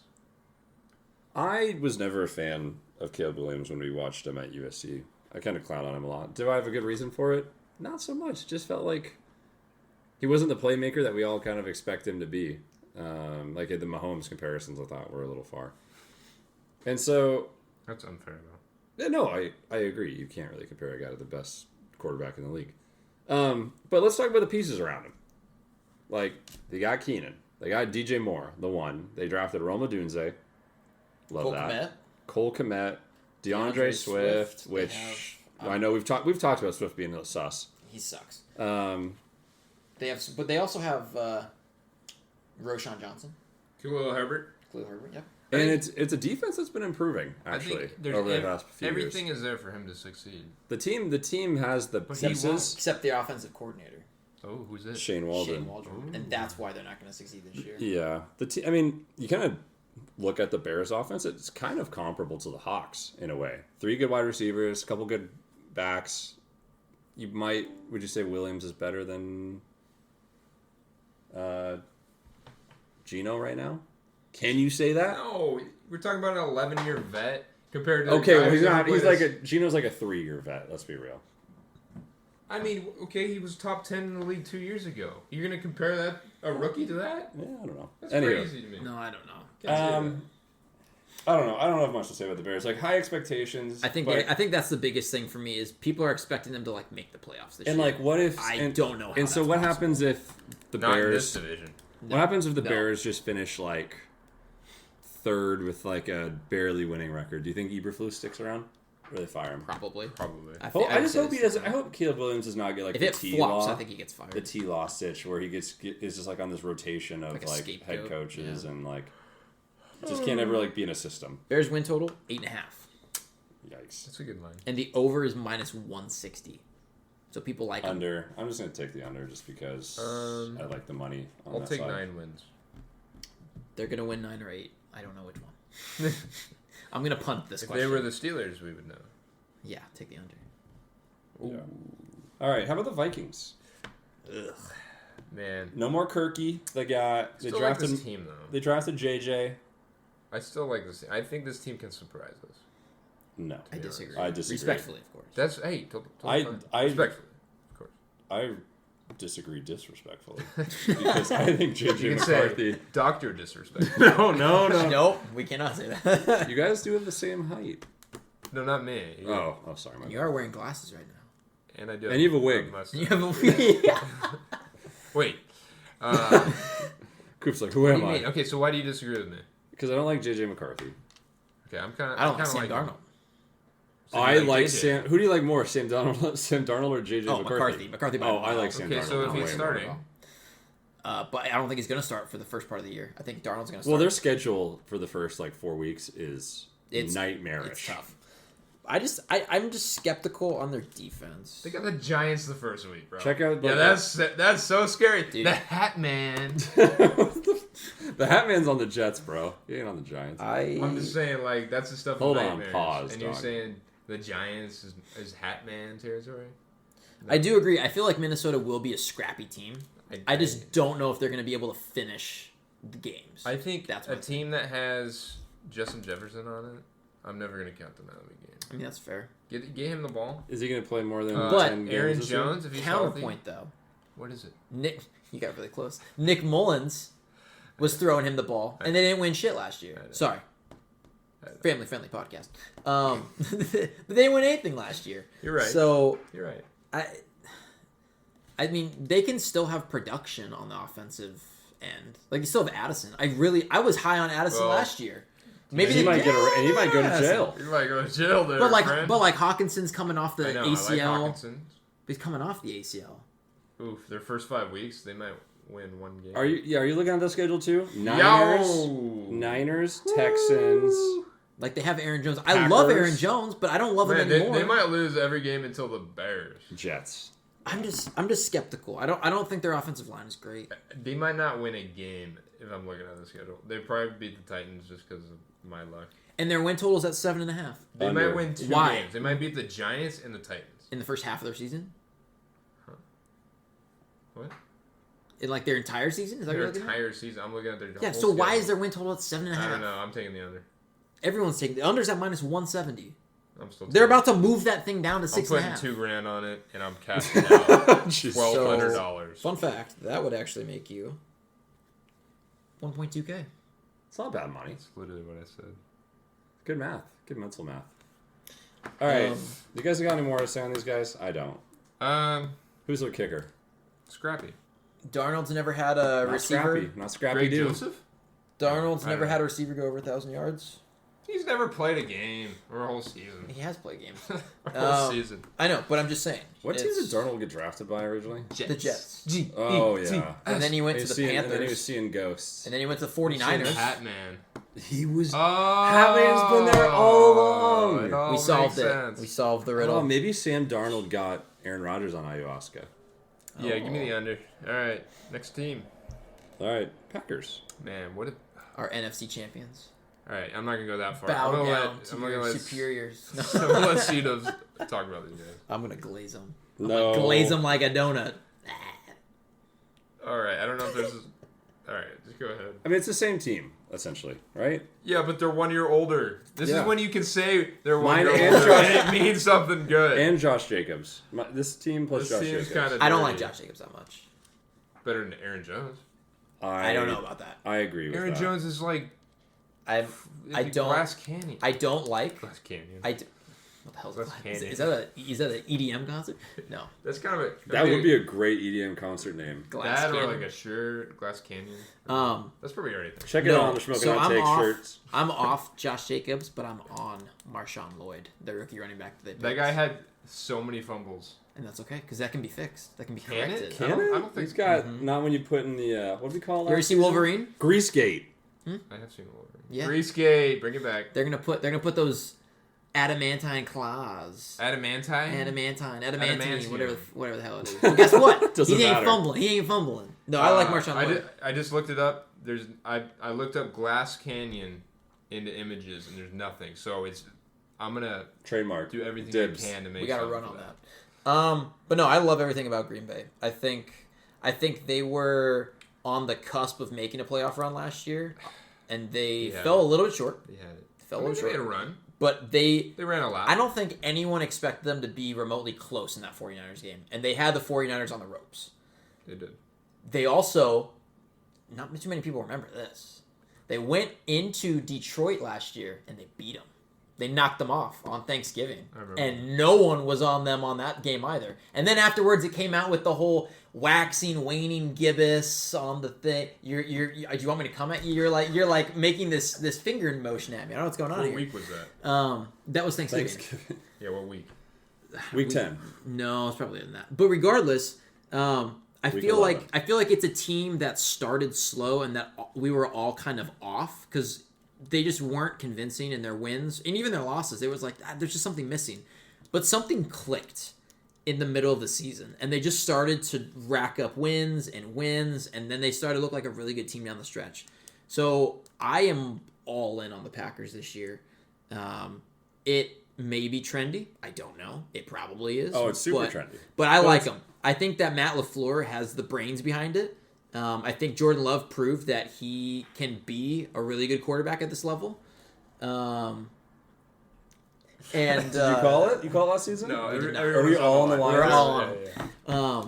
Speaker 3: I was never a fan of Caleb Williams when we watched him at USC. I kind of clown on him a lot. Do I have a good reason for it? Not so much. Just felt like he wasn't the playmaker that we all kind of expect him to be. Like the Mahomes comparisons, I thought were a little far. And so,
Speaker 2: That's unfair, though.
Speaker 3: yeah, no, I agree. You can't really compare a guy to the best quarterback in the league. But let's talk about the pieces around him. Like, they got Keenan. They got DJ Moore, the one. They drafted Roma Dunze. Love
Speaker 1: Cole
Speaker 3: that.
Speaker 1: Kmet.
Speaker 3: Cole Kmet. DeAndre Swift,
Speaker 1: Swift.
Speaker 3: which
Speaker 1: They have,
Speaker 3: I know we've talked about Swift being a little sus.
Speaker 1: He sucks.
Speaker 3: They
Speaker 1: But they also have Roshan Johnson,
Speaker 2: Khalil Herbert.
Speaker 1: Khalil Herbert. Yep.
Speaker 3: and it's a defense that's been improving
Speaker 2: I
Speaker 3: actually
Speaker 2: think there's
Speaker 3: over the past few
Speaker 2: everything
Speaker 3: years.
Speaker 2: is there for him to succeed.
Speaker 3: The team has the
Speaker 2: But he
Speaker 3: pieces.
Speaker 2: won't.
Speaker 1: Except their offensive coordinator,
Speaker 2: Oh, who's this?
Speaker 3: Shane Waldron.
Speaker 1: Shane Waldron, and that's why they're not going to succeed this year.
Speaker 3: Yeah, I mean, you kind of look at the Bears' offense. It's kind of comparable to the Hawks in a way. 3 good wide receivers, a couple good backs. Would you say Williams is better than Geno right now? Can you say that?
Speaker 2: No, we're talking about an 11-year vet compared to.
Speaker 3: Okay,
Speaker 2: the
Speaker 3: well,
Speaker 2: guy
Speaker 3: he's
Speaker 2: who
Speaker 3: not. He's
Speaker 2: plays-
Speaker 3: like Geno's like a 3-year vet. Let's be real.
Speaker 2: I mean, okay, he was top 10 in the league 2 years ago. You're gonna compare that a rookie to that?
Speaker 3: Yeah, I don't know.
Speaker 2: That's
Speaker 3: Anywho,
Speaker 2: crazy to me.
Speaker 1: No, I don't know.
Speaker 2: Can't say
Speaker 3: I don't know. I don't have much to say about the Bears. Like high expectations.
Speaker 1: I think
Speaker 3: but,
Speaker 1: I think that's the biggest thing for me is people are expecting them to like make the playoffs this
Speaker 3: and
Speaker 1: year.
Speaker 3: like what if
Speaker 1: I don't know how
Speaker 3: And so
Speaker 1: that's
Speaker 3: what
Speaker 1: possible.
Speaker 3: happens if the
Speaker 2: that. Not in this
Speaker 3: Bears?
Speaker 2: division.
Speaker 3: What happens if the
Speaker 1: No.
Speaker 3: Bears just finish like third with like a barely winning record? Do you think Eberflus sticks around? Or they fire him?
Speaker 1: Probably.
Speaker 2: Probably.
Speaker 3: I
Speaker 1: would
Speaker 3: just
Speaker 1: say
Speaker 3: hope he
Speaker 1: it's-
Speaker 3: doesn't. I hope Caleb Williams does not get like
Speaker 1: If
Speaker 3: the
Speaker 1: it
Speaker 3: T
Speaker 1: flops,
Speaker 3: law.
Speaker 1: I think he gets fired.
Speaker 3: The T law stitch where he is just like on this rotation of
Speaker 1: Like a
Speaker 3: like
Speaker 1: scapegoat,
Speaker 3: head coaches
Speaker 1: yeah.
Speaker 3: and like just can't ever like be in a system.
Speaker 1: Bears win total 8.5,
Speaker 3: Yikes.
Speaker 2: That's a good line.
Speaker 1: and the over is minus 160. So people like him.
Speaker 3: Under. I'm just gonna take the under just because I like the money. On
Speaker 2: I'll
Speaker 3: that
Speaker 2: take
Speaker 3: side.
Speaker 2: 9 wins.
Speaker 1: They're gonna win 9 or 8. I don't know which one. I'm gonna punt this
Speaker 2: If
Speaker 1: question.
Speaker 2: they were the Steelers, we would know.
Speaker 1: Yeah, take the under.
Speaker 3: Yeah. All right. How about the Vikings?
Speaker 1: Ugh.
Speaker 2: Man.
Speaker 3: No more Kirky. They
Speaker 2: Still like
Speaker 3: drafted.
Speaker 2: this team, though.
Speaker 3: They drafted JJ.
Speaker 2: I still like this. I think this team can surprise us.
Speaker 3: No,
Speaker 1: I disagree.
Speaker 3: I disagree.
Speaker 1: Respectfully, of course.
Speaker 2: That's hey, totally
Speaker 3: I-
Speaker 2: fine.
Speaker 3: I-
Speaker 2: Respectfully, of course.
Speaker 3: I disagree disrespectfully because I think
Speaker 2: You
Speaker 3: JJ
Speaker 2: can
Speaker 3: McCarthy.
Speaker 2: say Doctor disrespect.
Speaker 3: No.
Speaker 1: Nope, we cannot say that.
Speaker 3: You guys do have the same height.
Speaker 2: No, not me.
Speaker 3: Oh, sorry, my
Speaker 1: You
Speaker 3: bad.
Speaker 1: are wearing glasses right now.
Speaker 2: And I do.
Speaker 3: And you have a wig.
Speaker 2: mustache.
Speaker 1: You have a yeah.
Speaker 2: Wait.
Speaker 3: Coop's like, who
Speaker 2: What do
Speaker 3: am
Speaker 2: you
Speaker 3: I?
Speaker 2: mean? Okay, so why do you disagree with me?
Speaker 3: Because I don't like JJ McCarthy.
Speaker 2: Okay, I'm kind of.
Speaker 1: I don't like
Speaker 2: kinda
Speaker 1: Sam
Speaker 2: like
Speaker 1: Darnold.
Speaker 2: So
Speaker 3: I
Speaker 2: you
Speaker 3: like
Speaker 2: JJ.
Speaker 3: Sam. Who do you like more, Sam Darnold or JJ
Speaker 1: Oh,
Speaker 3: McCarthy?
Speaker 1: McCarthy by
Speaker 3: Oh,
Speaker 1: a
Speaker 3: I
Speaker 1: mile.
Speaker 3: like Sam
Speaker 2: Okay,
Speaker 3: Darnold.
Speaker 2: so if
Speaker 3: way
Speaker 2: he's
Speaker 3: more.
Speaker 2: starting,
Speaker 1: But I don't think he's going to start for the first part of the year. I think Darnold's going to start.
Speaker 3: Well, their schedule for the first 4 weeks is
Speaker 1: It's
Speaker 3: nightmarish.
Speaker 1: It's tough. I'm just skeptical on their defense.
Speaker 2: they got the Giants the first week, bro.
Speaker 3: Check out.
Speaker 2: Yeah, that's so scary.
Speaker 1: Dude.
Speaker 2: The Hat Man.
Speaker 3: The Hat Man's on the Jets, bro. He ain't on the Giants.
Speaker 2: I'm just saying, like, that's the stuff.
Speaker 3: Hold
Speaker 2: of
Speaker 3: on,
Speaker 2: nightmares.
Speaker 3: pause,
Speaker 2: And you're
Speaker 3: dog.
Speaker 2: saying the Giants is Hat Man territory?
Speaker 1: I do agree. I feel like Minnesota will be a scrappy team. I just don't know if they're going to be able to finish the games.
Speaker 2: I think
Speaker 1: That's
Speaker 2: a
Speaker 1: what I
Speaker 2: team that has Justin Jefferson on it, I'm never gonna count them out of a game.
Speaker 1: I mean, that's fair.
Speaker 2: Get him the ball.
Speaker 3: Is he going to play more than
Speaker 1: But
Speaker 3: 10 games
Speaker 2: Aaron
Speaker 3: this year?
Speaker 2: Jones, if he's healthy.
Speaker 1: Counterpoint, though.
Speaker 2: What is it?
Speaker 1: Nick, you got really close. Nick Mullins was throwing him the ball, and they didn't win shit last year. Sorry. Family-friendly podcast. But they didn't win anything last year.
Speaker 2: You're right.
Speaker 1: So,
Speaker 2: You're right.
Speaker 1: I mean, they can still have production on the offensive end. Like, you still have Addison. I was high on Addison
Speaker 2: Well,
Speaker 1: last year. Maybe
Speaker 3: he
Speaker 1: they
Speaker 3: might he might go to
Speaker 1: Yes.
Speaker 3: jail.
Speaker 2: You might go to jail there,
Speaker 1: But
Speaker 2: friend.
Speaker 1: like Hawkinson's coming off the
Speaker 2: I know,
Speaker 1: ACL.
Speaker 2: I like Hawkinson.
Speaker 1: He's coming off the ACL.
Speaker 2: Oof, their first 5 weeks, they might win one game.
Speaker 3: Are you looking at the schedule too?
Speaker 2: Yo!
Speaker 3: Niners, Texans.
Speaker 1: Like, they have Aaron Jones. I love
Speaker 3: Packers.
Speaker 1: Aaron Jones, but I don't love him
Speaker 2: Man,
Speaker 1: anymore.
Speaker 2: they might lose every game until the Bears.
Speaker 3: Jets.
Speaker 1: I'm just skeptical. I don't think their offensive line is great.
Speaker 2: They might not win a game if I'm looking at the schedule. They probably beat the Titans just because of my luck.
Speaker 1: And their win total's at 7.5
Speaker 2: They
Speaker 3: Under.
Speaker 2: might win 2
Speaker 1: Why?
Speaker 2: games. They might beat the Giants and the Titans.
Speaker 1: in the first half of their season.
Speaker 2: What?
Speaker 1: In like their entire season? Is that what
Speaker 2: Their
Speaker 1: you're looking at?
Speaker 2: entire season. I'm looking at their
Speaker 1: Yeah.
Speaker 2: whole
Speaker 1: So why
Speaker 2: schedule.
Speaker 1: is their win total at 7.5?
Speaker 2: I don't know. I'm taking the under.
Speaker 1: Everyone's taking the unders at minus 170.
Speaker 2: I'm still.
Speaker 1: They're
Speaker 2: taking
Speaker 1: about to move that thing down to
Speaker 2: I'm
Speaker 1: 6.5.
Speaker 2: putting $2,000 on it, and I'm cashing out $1,200.
Speaker 1: Fun fact: that would actually make you 1.2K.
Speaker 3: It's not bad money.
Speaker 2: That's literally what I said.
Speaker 3: Good math. Good mental math. All right. You guys got any more to say on these guys? I don't. Who's their kicker?
Speaker 2: Scrappy.
Speaker 1: Darnold's never had a
Speaker 3: Not
Speaker 1: receiver.
Speaker 3: Scrappy. Not Scrappy
Speaker 2: Greg
Speaker 3: dude.
Speaker 2: Joseph?
Speaker 1: Darnold's
Speaker 2: I
Speaker 1: never
Speaker 2: don't
Speaker 1: had a
Speaker 2: know.
Speaker 1: receiver go over 1,000 yards.
Speaker 2: He's never played a game or a whole season.
Speaker 1: He has played games.
Speaker 2: A whole season.
Speaker 1: I know, but I'm just saying.
Speaker 3: What team
Speaker 1: it's
Speaker 3: did Darnold get drafted by originally?
Speaker 1: The Jets.
Speaker 3: Oh, yeah.
Speaker 1: And then he went to the
Speaker 3: And then he was
Speaker 1: Panthers.
Speaker 3: seeing ghosts.
Speaker 1: And then he went to the
Speaker 2: Seen
Speaker 1: 49ers.
Speaker 2: Hat Man.
Speaker 3: He was...
Speaker 2: Oh,
Speaker 3: Hat-Man's been there all along.
Speaker 2: It all
Speaker 1: We solved
Speaker 2: makes
Speaker 1: it.
Speaker 2: sense.
Speaker 1: We solved the
Speaker 3: Oh,
Speaker 1: riddle.
Speaker 3: maybe Sam Darnold got Aaron Rodgers on ayahuasca.
Speaker 2: Yeah, give me the under. All right, next team.
Speaker 3: All right. Packers.
Speaker 2: Man, what?
Speaker 1: Our NFC champions.
Speaker 2: All right, I'm not gonna go that far.
Speaker 1: Bow
Speaker 2: I'm gonna
Speaker 1: down
Speaker 2: let,
Speaker 1: to
Speaker 2: I'm gonna
Speaker 1: your
Speaker 2: let
Speaker 1: superiors.
Speaker 2: I'm gonna let Cedos talk about these guys.
Speaker 1: I'm gonna glaze them.
Speaker 3: No.
Speaker 1: Glaze them like a donut.
Speaker 2: All right, I don't know if there's. All right, just go ahead.
Speaker 3: I mean, it's the same team, essentially, right?
Speaker 2: Yeah, but they're 1 year older. This
Speaker 3: Yeah.
Speaker 2: is when you can say they're 1
Speaker 3: Mine
Speaker 2: year
Speaker 3: and
Speaker 2: older,
Speaker 3: Josh-
Speaker 2: and it means something good.
Speaker 3: And Josh Jacobs. This team plus
Speaker 2: This
Speaker 3: Josh
Speaker 2: seems
Speaker 3: Jacobs.
Speaker 2: kind of.
Speaker 1: I don't like Josh Jacobs that much.
Speaker 2: Better than Aaron Jones.
Speaker 1: I don't know about that.
Speaker 3: I agree with
Speaker 2: Aaron
Speaker 3: that.
Speaker 2: Jones is like.
Speaker 1: I don't.
Speaker 2: Glass Canyon.
Speaker 1: I don't like.
Speaker 2: Glass Canyon.
Speaker 1: What the hell
Speaker 2: Glass
Speaker 1: is
Speaker 2: Canyon.
Speaker 1: is that an EDM concert? No.
Speaker 2: That's kind of a.
Speaker 3: That would be a great EDM concert name.
Speaker 1: Glass
Speaker 2: That or
Speaker 1: Canyon.
Speaker 2: like a shirt, Glass Canyon.
Speaker 1: Um,
Speaker 2: That's probably already.
Speaker 3: Check it out on the Shmokin Hot Takes shirts.
Speaker 1: I'm off Josh Jacobs, but I'm on Marshawn Lloyd, the rookie running back that they picked.
Speaker 2: That guy had so many fumbles.
Speaker 1: And that's okay, because that can be fixed. That can be
Speaker 2: Can it?
Speaker 1: corrected.
Speaker 2: Can I don't think-
Speaker 3: He's got not when you put in the what do we call that?
Speaker 1: You ever see Wolverine?
Speaker 3: Grease Gate.
Speaker 2: I have seen Wolverine.
Speaker 1: Yeah.
Speaker 2: Grease Gate, bring it back.
Speaker 1: They're gonna put those adamantine claws.
Speaker 2: Adamantine?
Speaker 1: Adamantine,
Speaker 2: Adamantium.
Speaker 1: whatever the hell it is. Well, guess what?
Speaker 3: Doesn't
Speaker 1: he ain't
Speaker 3: matter.
Speaker 1: fumbling. He ain't fumbling. No, I like Marshawn Lloyd.
Speaker 2: I just looked it up. I looked up Glass Canyon into images and there's nothing. So I'm gonna
Speaker 3: Trademark.
Speaker 2: do everything
Speaker 3: Dibs.
Speaker 2: I can to make.
Speaker 1: We got to
Speaker 2: something
Speaker 1: run
Speaker 2: for
Speaker 1: on that. But no, I love everything about Green Bay. I think they were on the cusp of making a playoff run last year, and they
Speaker 2: Yeah.
Speaker 1: fell a little bit short.
Speaker 2: They had it.
Speaker 1: Fell a
Speaker 2: They
Speaker 1: little
Speaker 2: made a
Speaker 1: short.
Speaker 2: run.
Speaker 1: But they
Speaker 2: They ran a lot.
Speaker 1: I don't think anyone expected them to be remotely close in that 49ers game. And they had the 49ers on the ropes.
Speaker 2: They did.
Speaker 1: They also, not too many people remember this, they went into Detroit last year and they beat them. They knocked them off on Thanksgiving,
Speaker 2: I remember.
Speaker 1: and no one was on them on that game either. And then afterwards, it came out with the whole waxing, waning gibbous on the thing. Do you want me to come at you? You're like making this finger motion at me. I don't know what's going on
Speaker 2: What
Speaker 1: here.
Speaker 2: week was that?
Speaker 1: That was Thanksgiving.
Speaker 2: Yeah, what week?
Speaker 3: Week 10.
Speaker 1: No, it's probably in that. But regardless, I
Speaker 3: Week
Speaker 1: feel
Speaker 3: 11.
Speaker 1: like it's a team that started slow and that we were all kind of off because they just weren't convincing in their wins and even their losses. It was like there's just something missing, but something clicked in the middle of the season, and they just started to rack up wins, and then they started to look like a really good team down the stretch. So I am all in on the Packers this year. It may be trendy. I don't know. It probably is.
Speaker 3: Oh, it's super trendy.
Speaker 1: But I like them. I think that Matt LaFleur has the brains behind it. I think Jordan Love proved that he can be a really good quarterback at this level. And
Speaker 3: Did you call it? You call it last season?
Speaker 2: No,
Speaker 3: Are we all on the line?
Speaker 1: We're all on.
Speaker 3: Yeah.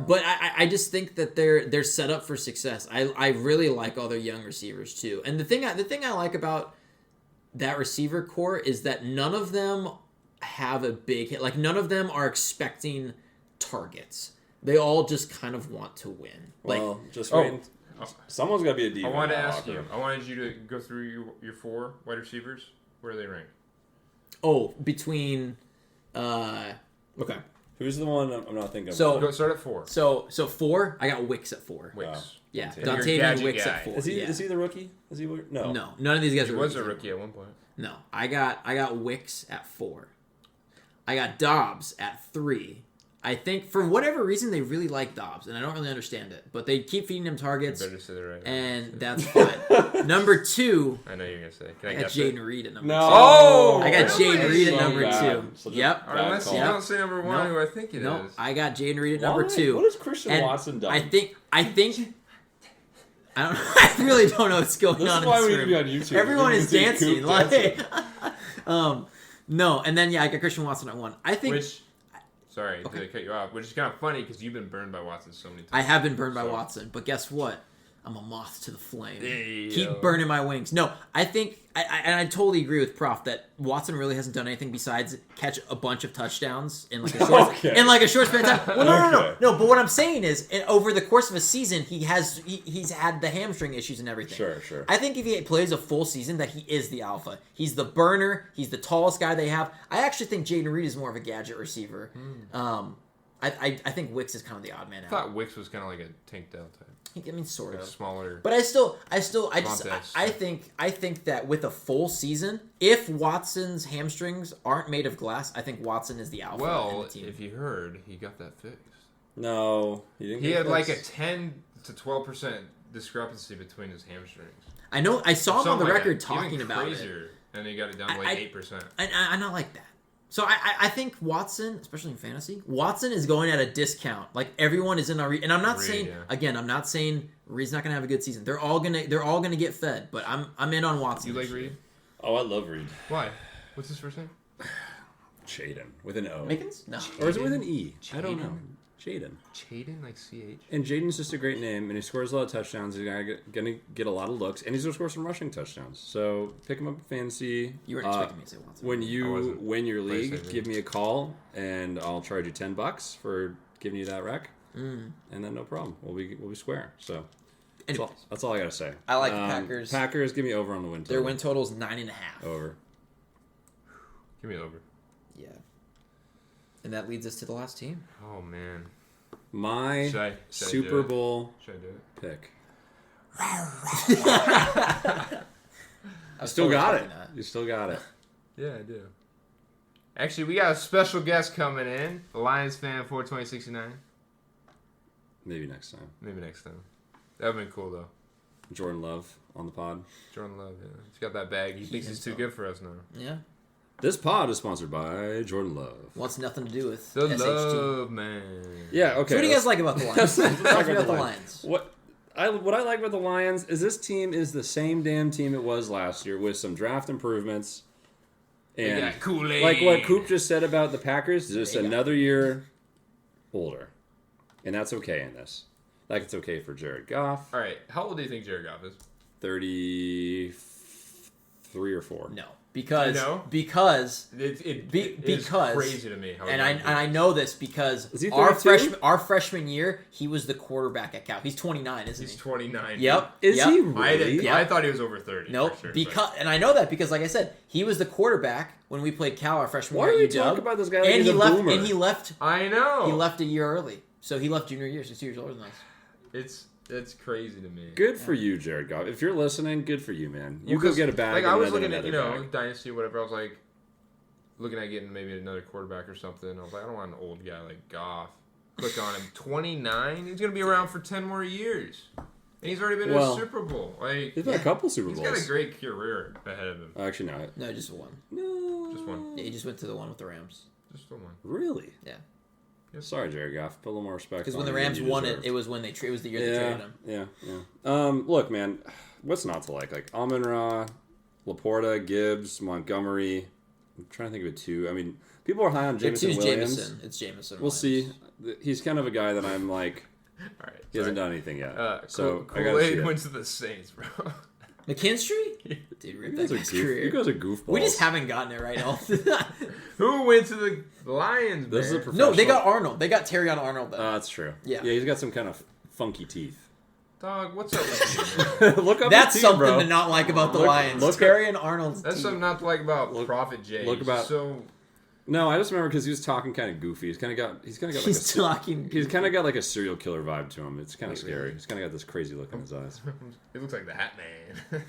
Speaker 1: But I just think that they're set up for success. I really like all their young receivers too. And the thing I like about that receiver core is that none of them have a big hit. Like none of them are expecting targets. They all just kind of want to win.
Speaker 3: Well, just wait. Someone's got to be a diva.
Speaker 2: I wanted to ask you. I wanted you to go through your 4 wide receivers. Where are they ranked?
Speaker 1: Oh, between okay.
Speaker 3: Who's the one I'm not thinking of?
Speaker 1: So
Speaker 2: Go start at 4.
Speaker 1: So 4, I got Wicks at 4.
Speaker 2: Wicks.
Speaker 1: Yeah,
Speaker 2: You're a
Speaker 1: Dontavian
Speaker 2: gadget
Speaker 1: Wicks
Speaker 2: guy.
Speaker 1: at 4.
Speaker 3: Is he
Speaker 1: yeah.
Speaker 3: is he the rookie? Is he no?
Speaker 1: No, none of these guys
Speaker 2: He
Speaker 1: are
Speaker 2: was a
Speaker 1: rookies
Speaker 2: rookie at one point.
Speaker 1: No, I got Wicks at 4. I got Dobbs at 3. I think for whatever reason they really like Dobbs, and I don't really understand it, but they keep feeding him targets,
Speaker 2: You better say the right
Speaker 1: and that's fine. Number 2,
Speaker 2: I know you're gonna say. Can
Speaker 1: I
Speaker 2: I
Speaker 1: got
Speaker 2: guess
Speaker 1: Jaden
Speaker 2: it?
Speaker 1: Reed at number
Speaker 3: No.
Speaker 1: 2.
Speaker 2: Oh,
Speaker 1: I got
Speaker 2: really?
Speaker 1: Jaden Reed at
Speaker 3: So
Speaker 1: number
Speaker 3: bad.
Speaker 1: 2.
Speaker 3: So
Speaker 1: Yep.
Speaker 2: Unless you
Speaker 3: Bad
Speaker 2: don't say number 1, who I think it is.
Speaker 1: No, I got Jaden Reed at number
Speaker 3: Why?
Speaker 1: 2.
Speaker 3: What has Christian
Speaker 1: And
Speaker 3: Watson done?
Speaker 1: I think I don't. I really don't know what's going
Speaker 3: This
Speaker 1: on.
Speaker 3: is why
Speaker 1: in
Speaker 3: we
Speaker 1: this
Speaker 3: need to
Speaker 1: room.
Speaker 3: be on YouTube.
Speaker 1: Everyone
Speaker 3: You
Speaker 1: is
Speaker 3: can see
Speaker 1: dancing.
Speaker 3: Koop
Speaker 1: Like, no, and then I got Christian Watson at 1. I think
Speaker 2: Sorry to cut you off, which is kind of funny because you've been burned by Watson so many times.
Speaker 1: I have been burned by
Speaker 2: So-
Speaker 1: Watson, but guess what? I'm a moth to the flame.
Speaker 2: Hey,
Speaker 1: Keep
Speaker 2: yo.
Speaker 1: burning my wings. No, I think, and I totally agree with Proph that Watson really hasn't done anything besides catch a bunch of touchdowns in like a short,
Speaker 3: Okay.
Speaker 1: in like a short span of time. Well, no.
Speaker 3: Okay.
Speaker 1: But what I'm saying is, over the course of a season, he's had the hamstring issues and everything.
Speaker 3: Sure.
Speaker 1: I think if he plays a full season, that he is the alpha. He's the burner. He's the tallest guy they have. I actually think Jaden Reed is more of a gadget receiver. I think Wicks is kind of the odd man
Speaker 2: I
Speaker 1: out.
Speaker 2: thought Wicks was kind of like a Tank Dell type.
Speaker 1: I mean, sort
Speaker 2: Like
Speaker 1: of.
Speaker 2: smaller.
Speaker 1: But I think that with a full season, if Watson's hamstrings aren't made of glass, I think Watson is the alpha in
Speaker 2: Well,
Speaker 1: the team.
Speaker 2: if you heard, he got that fixed.
Speaker 3: No, he didn't.
Speaker 2: He
Speaker 3: get
Speaker 2: had like a
Speaker 3: this.
Speaker 2: 10 to 12% discrepancy between his hamstrings.
Speaker 1: I know. I saw him on the
Speaker 2: Something like
Speaker 1: record
Speaker 2: that.
Speaker 1: talking
Speaker 2: Even
Speaker 1: about it.
Speaker 2: crazier, and he got it down to like 8%.
Speaker 1: And I'm not like that. So I think Watson, especially in fantasy, Watson is going at a discount. Like everyone is in a and I'm not
Speaker 2: Reed,
Speaker 1: saying
Speaker 2: yeah.
Speaker 1: again, I'm not saying Reed's not gonna have a good season. They're all gonna get fed, but I'm in on Watson.
Speaker 2: You like
Speaker 1: this year.
Speaker 2: Reed?
Speaker 3: Oh, I love Reed.
Speaker 2: Why? What's his first name?
Speaker 3: Jaden with an O.
Speaker 1: Mickens? No.
Speaker 3: Or is it with an E? I don't know. Jaden.
Speaker 2: Chaden, like CH?
Speaker 3: And Jaden's just a great name, and he scores a lot of touchdowns. He's gonna get a lot of looks, and he's gonna score some rushing touchdowns. So pick him up in fantasy.
Speaker 1: You weren't expecting me to say Watson.
Speaker 3: When
Speaker 2: I
Speaker 3: you
Speaker 2: wasn't.
Speaker 3: win your
Speaker 2: Please
Speaker 3: league,
Speaker 2: say
Speaker 3: give me a call, and I'll charge you $10 for giving you that rec. And then no problem. We'll be square. So that's all I gotta say.
Speaker 1: I like the Packers.
Speaker 3: Packers, give me over on the win total.
Speaker 1: Their win total is 9.5.
Speaker 3: Over.
Speaker 2: Give me over.
Speaker 1: Yeah. And that leads us to the last team.
Speaker 2: Oh, man.
Speaker 3: My
Speaker 2: Should I do
Speaker 3: Super
Speaker 2: it?
Speaker 3: Bowl
Speaker 2: Should I do it?
Speaker 3: pick.
Speaker 1: I
Speaker 3: You still got it.
Speaker 1: expecting that.
Speaker 3: You still got it.
Speaker 2: Yeah, I do. Actually, we got a special guest coming in. The Lions fan for 2069.
Speaker 3: Maybe next time.
Speaker 2: Maybe next time. That would have been cool, though.
Speaker 3: Jordan Love on the pod.
Speaker 2: Jordan Love, yeah. He's got that bag. He thinks he's too good for us now.
Speaker 1: Yeah.
Speaker 3: This pod is sponsored by Jordan Love.
Speaker 1: Wants nothing to do with
Speaker 2: The
Speaker 1: SHT.
Speaker 2: Love, man.
Speaker 3: Yeah, okay.
Speaker 1: So what do you guys like about the Lions?
Speaker 3: Let's
Speaker 1: Talk
Speaker 3: talk
Speaker 1: to me about the Lions.
Speaker 3: What I like about the Lions is this team is the same damn team it was last year with some draft improvements.
Speaker 2: They
Speaker 3: And
Speaker 2: got Kool-Aid.
Speaker 3: like what Koop just said about the Packers, just
Speaker 1: They got-
Speaker 3: another year older. And that's okay in this. Like it's okay for Jared Goff,
Speaker 2: All right, how old do you think Jared Goff is?
Speaker 3: 33 or 4.
Speaker 1: No. Because
Speaker 2: You know?
Speaker 1: because
Speaker 2: It
Speaker 1: because
Speaker 2: is crazy to me. How
Speaker 1: and
Speaker 2: young he
Speaker 1: I
Speaker 2: is.
Speaker 1: know this because
Speaker 3: Is he
Speaker 1: our
Speaker 3: 32?
Speaker 1: freshman year he was the quarterback at Cal. He's 29, isn't
Speaker 2: He's
Speaker 1: he?
Speaker 2: 29.
Speaker 1: Yep.
Speaker 3: Is
Speaker 1: Yep.
Speaker 3: he
Speaker 2: I
Speaker 3: really?
Speaker 2: didn't. I thought he was over 30.
Speaker 1: Nope.
Speaker 2: For sure,
Speaker 1: because and I know that because, like I said, he was the quarterback when we played Cal our freshman
Speaker 3: Why
Speaker 1: year
Speaker 3: do
Speaker 1: at
Speaker 3: we
Speaker 1: UW.
Speaker 3: talk about this guy like
Speaker 1: and
Speaker 3: he's
Speaker 1: he
Speaker 3: a
Speaker 1: left.
Speaker 3: boomer?
Speaker 1: And he left.
Speaker 2: I know.
Speaker 1: He left a year early, so he left junior year. So he's 2 years older than us.
Speaker 2: It's crazy to me.
Speaker 3: Good for you, Jared Goff. If you're listening, good for you, man. You
Speaker 2: Well,
Speaker 3: go
Speaker 2: 'cause,
Speaker 3: get a bag.
Speaker 2: Like
Speaker 3: and
Speaker 2: I was
Speaker 3: then
Speaker 2: looking at
Speaker 3: another bag.
Speaker 2: Dynasty whatever. I was like looking at getting maybe another quarterback or something. I was like, I don't want an old guy like Goff. Click on him. 29. He's gonna be around for 10 more years, and he's already been in a Super Bowl. Like
Speaker 3: He's been a couple Super
Speaker 2: he's
Speaker 3: Bowls.
Speaker 2: got a great career ahead of him.
Speaker 3: Actually, no.
Speaker 1: No, just one.
Speaker 3: No.
Speaker 2: Just one.
Speaker 1: Yeah, he just went to the one with the Rams.
Speaker 2: Just the one.
Speaker 3: Really?
Speaker 1: Yeah.
Speaker 2: Yep.
Speaker 3: Sorry, Jared Goff. Put a little more respect.
Speaker 1: Because
Speaker 3: on
Speaker 1: when the
Speaker 3: you than
Speaker 1: Rams
Speaker 3: you
Speaker 1: won
Speaker 3: deserved.
Speaker 1: it was when it was the year they traded him.
Speaker 3: Yeah. Look, man, what's not to like? Like Amon-Ra, Laporta, Gibbs, Montgomery. I'm trying to think of it too. I mean, people are high on
Speaker 1: It's
Speaker 3: Jameson Williams.
Speaker 1: Jameson. It's Jameson.
Speaker 3: We'll
Speaker 1: Williams.
Speaker 3: see. He's kind of a guy that I'm like,
Speaker 2: All right.
Speaker 3: he hasn't done anything yet. So I gotta see
Speaker 2: Kool-Aid
Speaker 3: it.
Speaker 2: went to the Saints, bro.
Speaker 1: McKinstry? Dude, rip
Speaker 3: You
Speaker 1: that
Speaker 3: guys are
Speaker 1: guy's
Speaker 3: goof-
Speaker 1: career.
Speaker 3: you guys are goofballs.
Speaker 1: We just haven't gotten it right all the time.
Speaker 2: Who went to the Lions,
Speaker 3: This is a
Speaker 2: man?
Speaker 3: professional.
Speaker 1: No, they got Arnold. They got Terry on Arnold, though.
Speaker 3: That's true.
Speaker 1: Yeah.
Speaker 3: Yeah, he's got some kind of funky teeth.
Speaker 2: Dog, what's up with you, man?
Speaker 3: Look up
Speaker 1: That's
Speaker 3: the teeth,
Speaker 1: something
Speaker 3: bro.
Speaker 1: to not like about the
Speaker 3: Look-
Speaker 1: Lions.
Speaker 3: look
Speaker 1: Terry and Arnold's
Speaker 2: That's
Speaker 1: team.
Speaker 2: something not to like about
Speaker 3: Look-
Speaker 2: Prophet J.
Speaker 3: look about-
Speaker 2: So
Speaker 3: No, I just remember because he was talking kind of goofy. He's kind of got like
Speaker 1: He's talking.
Speaker 3: he's kind of got like a serial killer vibe to him. It's kind of scary. He's kind of got this crazy look in his eyes.
Speaker 2: it looks like the Hat Man.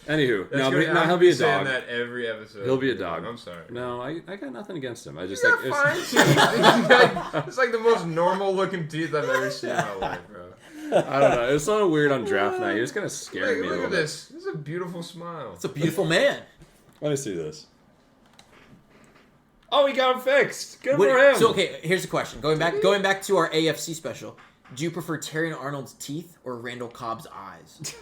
Speaker 3: Anywho,
Speaker 2: That's
Speaker 3: no,
Speaker 2: gonna-
Speaker 3: but
Speaker 2: I'm
Speaker 3: he'll be a
Speaker 2: saying
Speaker 3: dog.
Speaker 2: that every episode.
Speaker 3: He'll be a dog.
Speaker 2: I'm sorry.
Speaker 3: No, I got nothing against him. I just
Speaker 2: You
Speaker 3: like
Speaker 2: got
Speaker 3: it's,
Speaker 2: fine teeth. It's like the most normal looking teeth I've ever seen in my life, bro.
Speaker 3: I don't know. It was sort of weird on draft night. He was kind of scaring me a
Speaker 2: Look
Speaker 3: little
Speaker 2: at
Speaker 3: bit.
Speaker 2: this. This is a beautiful smile.
Speaker 1: It's a beautiful man.
Speaker 3: Let me see this. Oh, he got him fixed. Good
Speaker 1: What-
Speaker 3: for him.
Speaker 1: So okay, here's a question. Going back to our AFC special. Do you prefer Terry and Arnold's teeth or Randall Cobb's eyes?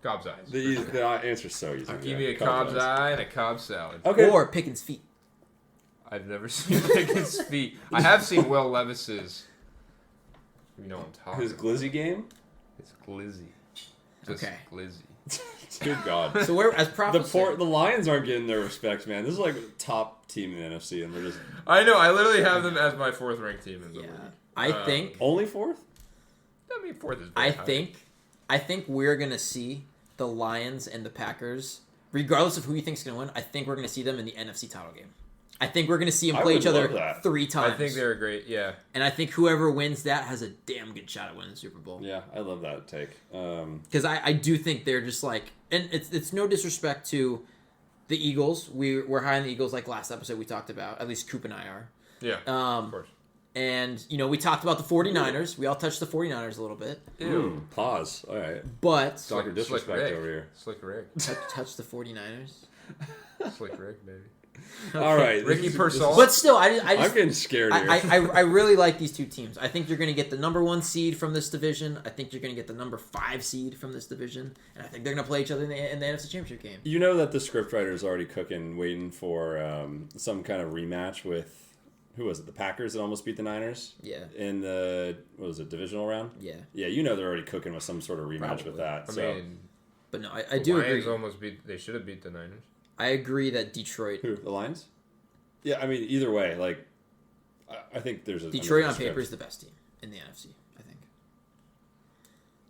Speaker 2: Cobb's eyes.
Speaker 3: The answer's so easy.
Speaker 2: Give me a Cobb's eye and a Cobb salad.
Speaker 3: Okay.
Speaker 1: Or Pickens' feet?
Speaker 2: I've never seen Pickens' feet. I have seen Will Levis's. You know what I'm talking
Speaker 3: His
Speaker 2: about.
Speaker 3: glizzy game?
Speaker 2: It's glizzy. Just
Speaker 1: Okay.
Speaker 2: glizzy.
Speaker 3: Good God.
Speaker 1: So where, as Proph was saying-
Speaker 3: The Lions aren't getting their respect, man. This is like top team in the NFC, and we're just
Speaker 2: I know. I literally have them as my fourth ranked team in the league.
Speaker 1: I think
Speaker 3: only fourth.
Speaker 2: I mean, fourth is very high.
Speaker 1: I think we're gonna see the Lions and the Packers, regardless of who you think is gonna win. I think we're gonna see them in the NFC title game. I think we're gonna see them
Speaker 3: I
Speaker 1: play
Speaker 3: would
Speaker 1: each other
Speaker 3: love that.
Speaker 1: 3 times.
Speaker 2: I think they're great. Yeah.
Speaker 1: and I think whoever wins that has a damn good shot at winning the Super Bowl.
Speaker 3: Yeah, I love that take.
Speaker 1: Because I do think they're just like, and it's no disrespect to the Eagles. We're high on the Eagles, like last episode we talked about. At least Koop and I are.
Speaker 2: Yeah. Of course.
Speaker 1: And, we talked about the 49ers. We all touched the 49ers a little bit.
Speaker 2: Ew.
Speaker 3: Pause. All right.
Speaker 1: But
Speaker 3: Dr. Disrespect
Speaker 2: Rick.
Speaker 3: over here.
Speaker 2: Slick Rick.
Speaker 1: touch the 49ers.
Speaker 2: Slick Rick, baby.
Speaker 3: All right.
Speaker 2: Ricky Pearsall.
Speaker 1: But still, I'm
Speaker 3: I'm getting scared here.
Speaker 1: I really like these two teams. I think you're going to get the number 1 seed from this division. I think you're going to get the number 5 seed from this division. And I think they're going to play each other in the NFC Championship game.
Speaker 3: You know that the scriptwriter is already cooking, waiting for some kind of rematch with, who was it? The Packers that almost beat the Niners?
Speaker 1: Yeah.
Speaker 3: In the, what was it, divisional round?
Speaker 1: Yeah.
Speaker 3: Yeah, you know they're already cooking with some sort of rematch with that.
Speaker 2: I
Speaker 3: So.
Speaker 2: mean,
Speaker 1: But no, I do
Speaker 2: Lions
Speaker 1: agree.
Speaker 2: almost beat. They should have beat the Niners.
Speaker 1: I agree that Detroit...
Speaker 3: Who? The Lions? Yeah, I mean, either way, like, I think there's a...
Speaker 1: Detroit on
Speaker 3: script.
Speaker 1: paper is the best team in the NFC, I think.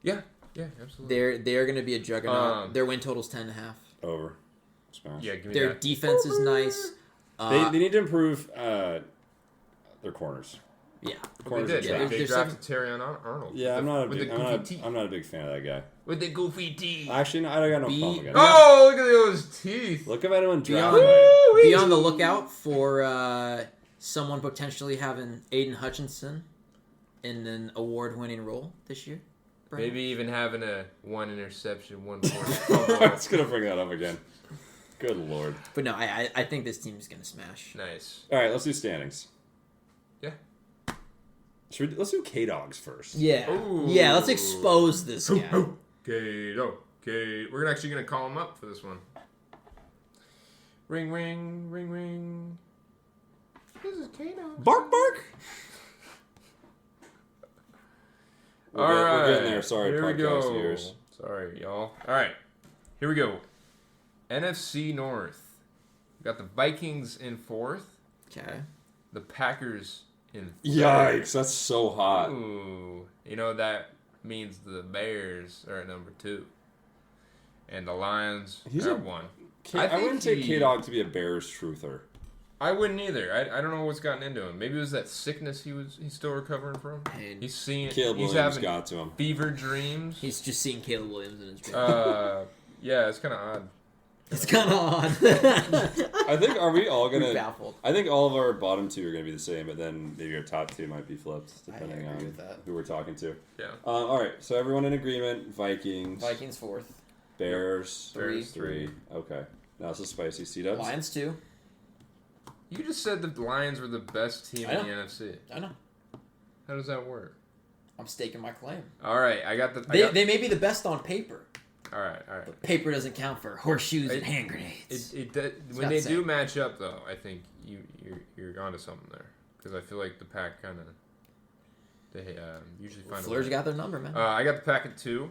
Speaker 2: Yeah. Yeah. Absolutely.
Speaker 1: They're going to be a juggernaut. Their win total's 10.5.
Speaker 3: Over. Smash.
Speaker 2: Yeah. Give me
Speaker 1: Their
Speaker 2: that.
Speaker 1: defense is nice.
Speaker 3: They need to improve their corners.
Speaker 1: Yeah.
Speaker 2: Well, they did.
Speaker 1: Yeah,
Speaker 2: They
Speaker 1: they're
Speaker 2: drafted Terry Arnold.
Speaker 3: Yeah, I'm not a
Speaker 2: with
Speaker 3: big,
Speaker 2: the
Speaker 3: I'm,
Speaker 2: goofy
Speaker 3: not,
Speaker 2: teeth.
Speaker 3: I'm not a big fan of that guy.
Speaker 2: With the goofy teeth.
Speaker 3: Actually, no, I don't got no
Speaker 1: Be-
Speaker 3: problem with that.
Speaker 2: Oh, look at those teeth.
Speaker 3: Look at him in
Speaker 1: Be
Speaker 3: draft
Speaker 1: on,
Speaker 3: night.
Speaker 1: be on the lookout for someone potentially having Aiden Hutchinson in an award-winning role this year. Brian.
Speaker 2: Maybe even having a 1 interception, 1
Speaker 3: I
Speaker 2: forced
Speaker 3: was gonna bring that up again. Good lord.
Speaker 1: But no, I think this team is going to smash.
Speaker 2: Nice.
Speaker 3: All right, let's do standings.
Speaker 2: Yeah.
Speaker 3: Let's do K-Dogs first.
Speaker 1: Yeah.
Speaker 2: Ooh.
Speaker 1: Yeah, let's expose this guy.
Speaker 2: Kato. We're actually going to call him up for this one. Ring, ring, ring, ring. This is Kato.
Speaker 3: Bark, bark. We're getting there. Sorry,
Speaker 2: Here we
Speaker 3: podcast
Speaker 2: go.
Speaker 3: viewers.
Speaker 2: Sorry, y'all. All right. Here we go. NFC North. We got the Vikings in 4th.
Speaker 1: Okay.
Speaker 2: The Packers in 3rd.
Speaker 3: Yikes, that's so hot.
Speaker 2: Ooh. You know, that means the Bears are at number 2. And the Lions are at 1.
Speaker 3: I wouldn't take K-Dog to be a Bears truther.
Speaker 2: I wouldn't either. I don't know what's gotten into him. Maybe it was that sickness he's still recovering from.
Speaker 1: Pain.
Speaker 2: He's seeing.
Speaker 3: Caleb
Speaker 2: he's
Speaker 3: Williams
Speaker 2: having
Speaker 3: got to him.
Speaker 2: fever dreams.
Speaker 1: He's just seeing Caleb Williams in his dream.
Speaker 2: Yeah, it's kind of odd.
Speaker 1: It's kind of odd.
Speaker 3: I think, are we all going
Speaker 1: We're
Speaker 3: to...
Speaker 1: baffled.
Speaker 3: I think all of our bottom 2 are going to be the same, but then maybe our top 2 might be flipped, depending
Speaker 1: agree
Speaker 3: on
Speaker 1: with that.
Speaker 3: who we're talking to.
Speaker 2: Yeah.
Speaker 3: All right, so everyone in agreement. Vikings.
Speaker 1: Vikings 4th.
Speaker 3: Bears.
Speaker 2: Bears
Speaker 3: 3. Okay. Now it's a spicy C-dubs.
Speaker 1: Lions 2.
Speaker 2: You just said the Lions were the best team in the NFC.
Speaker 1: I know.
Speaker 2: How does that work?
Speaker 1: I'm staking my claim.
Speaker 2: All right, I got the.
Speaker 1: They may be the best on paper.
Speaker 2: All right.
Speaker 1: But paper doesn't count for horseshoes and hand grenades.
Speaker 2: When they do match up, though, I think you're onto something there because I feel like the Pack kind of they usually find.
Speaker 1: Fleur's got their number, man.
Speaker 2: I got the Pack at 2.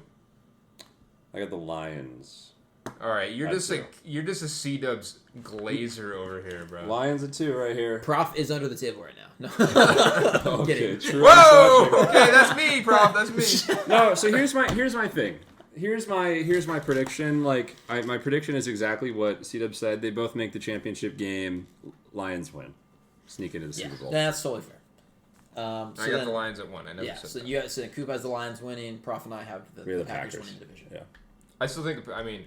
Speaker 3: I got the Lions.
Speaker 2: All right, you're
Speaker 3: That's
Speaker 2: just a C-Dubs glazer over here, bro.
Speaker 3: Lions at 2 right here.
Speaker 1: Proph is under the table right now. No. I'm
Speaker 3: Okay,
Speaker 1: kidding.
Speaker 3: true.
Speaker 2: Whoa! Okay, that's me, Proph. That's me.
Speaker 3: No, so here's my thing. Here's my prediction. Like my prediction is exactly what C-Dub said. They both make the championship game. Lions win, sneak into the Super Bowl.
Speaker 1: That's totally fair.
Speaker 2: I got the Lions at 1. I never said
Speaker 1: so
Speaker 2: that.
Speaker 1: So Koop has the Lions winning. Prof and I have the Packers winning the division.
Speaker 3: Yeah.
Speaker 2: I still think. I mean,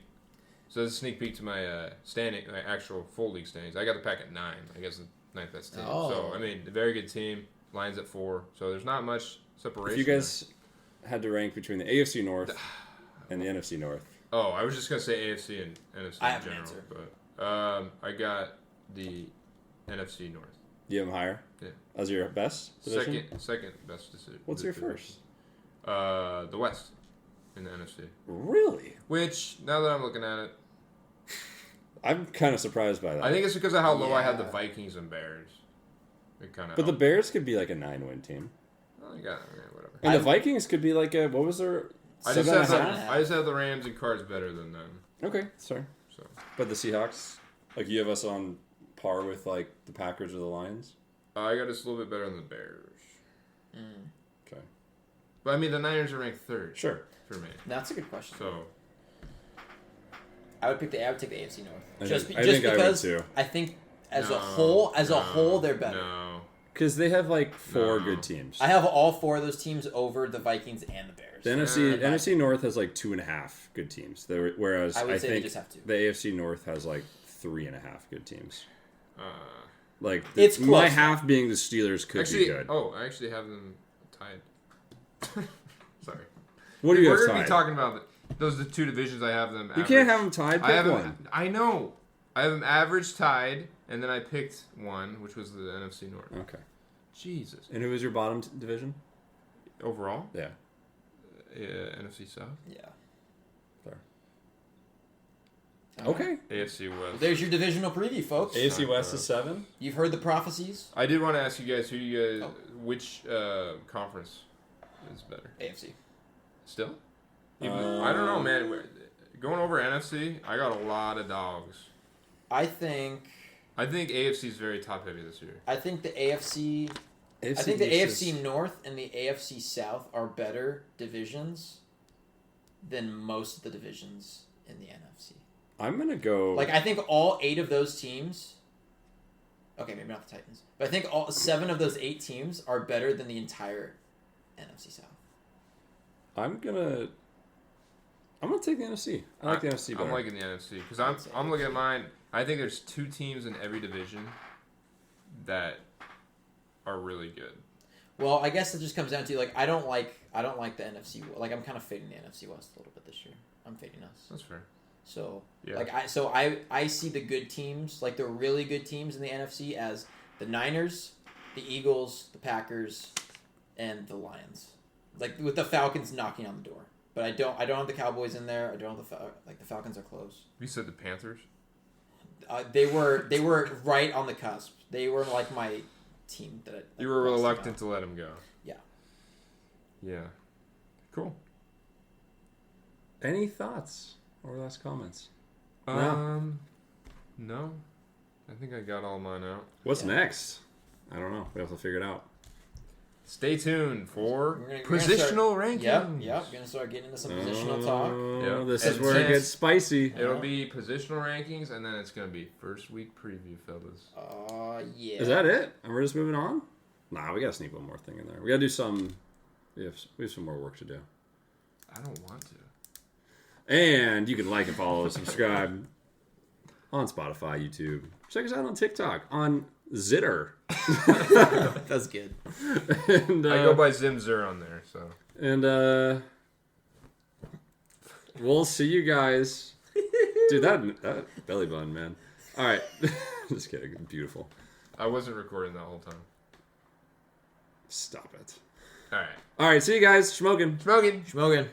Speaker 2: so as a sneak peek to my standing, my actual full league standings, I got the Pack at 9. I guess the 9th best team.
Speaker 1: Oh.
Speaker 2: So I mean, a very good team. Lions at 4. So there's not much separation.
Speaker 3: If you guys had to rank between the AFC North and the NFC North,
Speaker 2: oh, I was just gonna say AFC and NFC
Speaker 1: I
Speaker 2: in
Speaker 1: have an
Speaker 2: general,
Speaker 1: answer.
Speaker 2: but I got the NFC North.
Speaker 3: you have them higher.
Speaker 2: Yeah.
Speaker 3: As your best division.
Speaker 2: Second best decision.
Speaker 3: What's your first?
Speaker 2: The West in the NFC.
Speaker 3: Really?
Speaker 2: Which now that I'm looking at it,
Speaker 3: I'm kind of surprised by that.
Speaker 2: I think it's because of how low I had the
Speaker 1: Yeah.
Speaker 2: Vikings and Bears. It kind of.
Speaker 3: But the Bears could be like a 9-win team,
Speaker 2: whatever.
Speaker 3: and the Vikings could be like a what was their?
Speaker 2: I just
Speaker 3: 7.5?
Speaker 2: have the Rams and Cards better than them.
Speaker 3: Okay, sorry.
Speaker 2: So
Speaker 3: But the Seahawks, like you have us on par with like the Packers or the Lions.
Speaker 2: I got us a little bit better than the Bears.
Speaker 3: Okay.
Speaker 2: But I mean, the Niners are ranked 3rd.
Speaker 3: Sure.
Speaker 2: For me.
Speaker 1: That's a good question.
Speaker 2: So
Speaker 1: I would take the AFC North.
Speaker 3: I
Speaker 1: Just
Speaker 3: think I would
Speaker 1: because
Speaker 3: too.
Speaker 1: I think as
Speaker 2: No,
Speaker 1: a whole, they're better.
Speaker 2: No.
Speaker 3: Because they have like 4
Speaker 2: No.
Speaker 3: good teams.
Speaker 1: I have all 4 of those teams over the Vikings and the Bears.
Speaker 3: The NFC North has like 2.5 good teams. Whereas
Speaker 1: I
Speaker 3: I,
Speaker 1: would say they
Speaker 3: think
Speaker 1: just have 2.
Speaker 3: the AFC North has like 3.5 good teams. Like
Speaker 1: It's
Speaker 3: my
Speaker 1: close.
Speaker 3: half being the Steelers could
Speaker 2: Actually,
Speaker 3: be good.
Speaker 2: oh, I actually have them tied. Sorry.
Speaker 3: What do you
Speaker 2: We're
Speaker 3: have
Speaker 2: going to
Speaker 3: tied?
Speaker 2: be talking about those are the 2 divisions I have them.
Speaker 3: You
Speaker 2: average.
Speaker 3: can't have them tied.
Speaker 2: I
Speaker 3: Pick
Speaker 2: have
Speaker 3: one.
Speaker 2: them, I know. I have them average tied, and then I picked one, which was the NFC North.
Speaker 3: Okay.
Speaker 2: Jesus.
Speaker 3: And who was your bottom division?
Speaker 2: Overall,
Speaker 3: Yeah.
Speaker 2: NFC South,
Speaker 1: Yeah.
Speaker 3: Fair.
Speaker 1: Okay.
Speaker 2: AFC West.
Speaker 1: There's your divisional preview, folks.
Speaker 3: AFC West is 7.
Speaker 1: You've heard the prophecies.
Speaker 2: I did want to ask you guys which conference is better?
Speaker 1: AFC.
Speaker 2: Still? I don't know, man. Going over NFC, I got a lot of dogs.
Speaker 1: I think
Speaker 2: AFC is very top heavy this year.
Speaker 1: I think the AFC. I think the AFC North and the AFC South are better divisions than most of the divisions in the NFC.
Speaker 3: I'm gonna go.
Speaker 1: Like I think all 8 of those teams. Okay, maybe not the Titans, but I think all 7 of those 8 teams are better than the entire NFC South.
Speaker 3: I'm gonna take the NFC. I like the NFC better.
Speaker 2: I'm liking the NFC because I'm looking at mine. I think there's 2 teams in every division that are really good.
Speaker 1: Well, I guess it just comes down to like I don't like the NFC. Like I'm kind of fading the NFC West a little bit this year. I'm fading us.
Speaker 2: That's fair.
Speaker 1: So
Speaker 2: Yeah.
Speaker 1: I see the good teams, like the really good teams in the NFC as the Niners, the Eagles, the Packers, and the Lions. Like with the Falcons knocking on the door. But I don't have the Cowboys in there. I don't have the Falcons are close.
Speaker 2: You said the Panthers?
Speaker 1: They were right on the cusp. They were like my team that
Speaker 2: You were reluctant to let them go.
Speaker 1: Yeah.
Speaker 2: Yeah. Cool.
Speaker 3: Any thoughts or last comments?
Speaker 2: No. I think I got all mine out.
Speaker 3: What's next? I don't know. We have to figure it out.
Speaker 2: Stay tuned for
Speaker 1: We're gonna
Speaker 2: positional rankings.
Speaker 1: Yep. Gonna start getting into some positional talk.
Speaker 3: Yeah, this is
Speaker 2: And
Speaker 3: where it
Speaker 2: since-
Speaker 3: gets spicy.
Speaker 2: It'll be positional rankings, and then it's going to be first week preview, fellas.
Speaker 1: Yeah.
Speaker 3: Is that it? And we're just moving on? Nah, we gotta sneak one more thing in there. We gotta do some. We have some more work to do.
Speaker 2: I don't want to.
Speaker 3: And you can like and follow, subscribe on Spotify, YouTube. Check us out on TikTok, on Zitter.
Speaker 1: That's good.
Speaker 3: And,
Speaker 2: I go by Zimzer on there, so.
Speaker 3: And we'll see you guys. Dude, that belly button, man. All right. Just kidding. Beautiful.
Speaker 2: I wasn't recording that whole time.
Speaker 3: Stop it.
Speaker 2: All right.
Speaker 3: All right. See you guys. Shmokin.
Speaker 2: Smoking.
Speaker 1: Shmokin.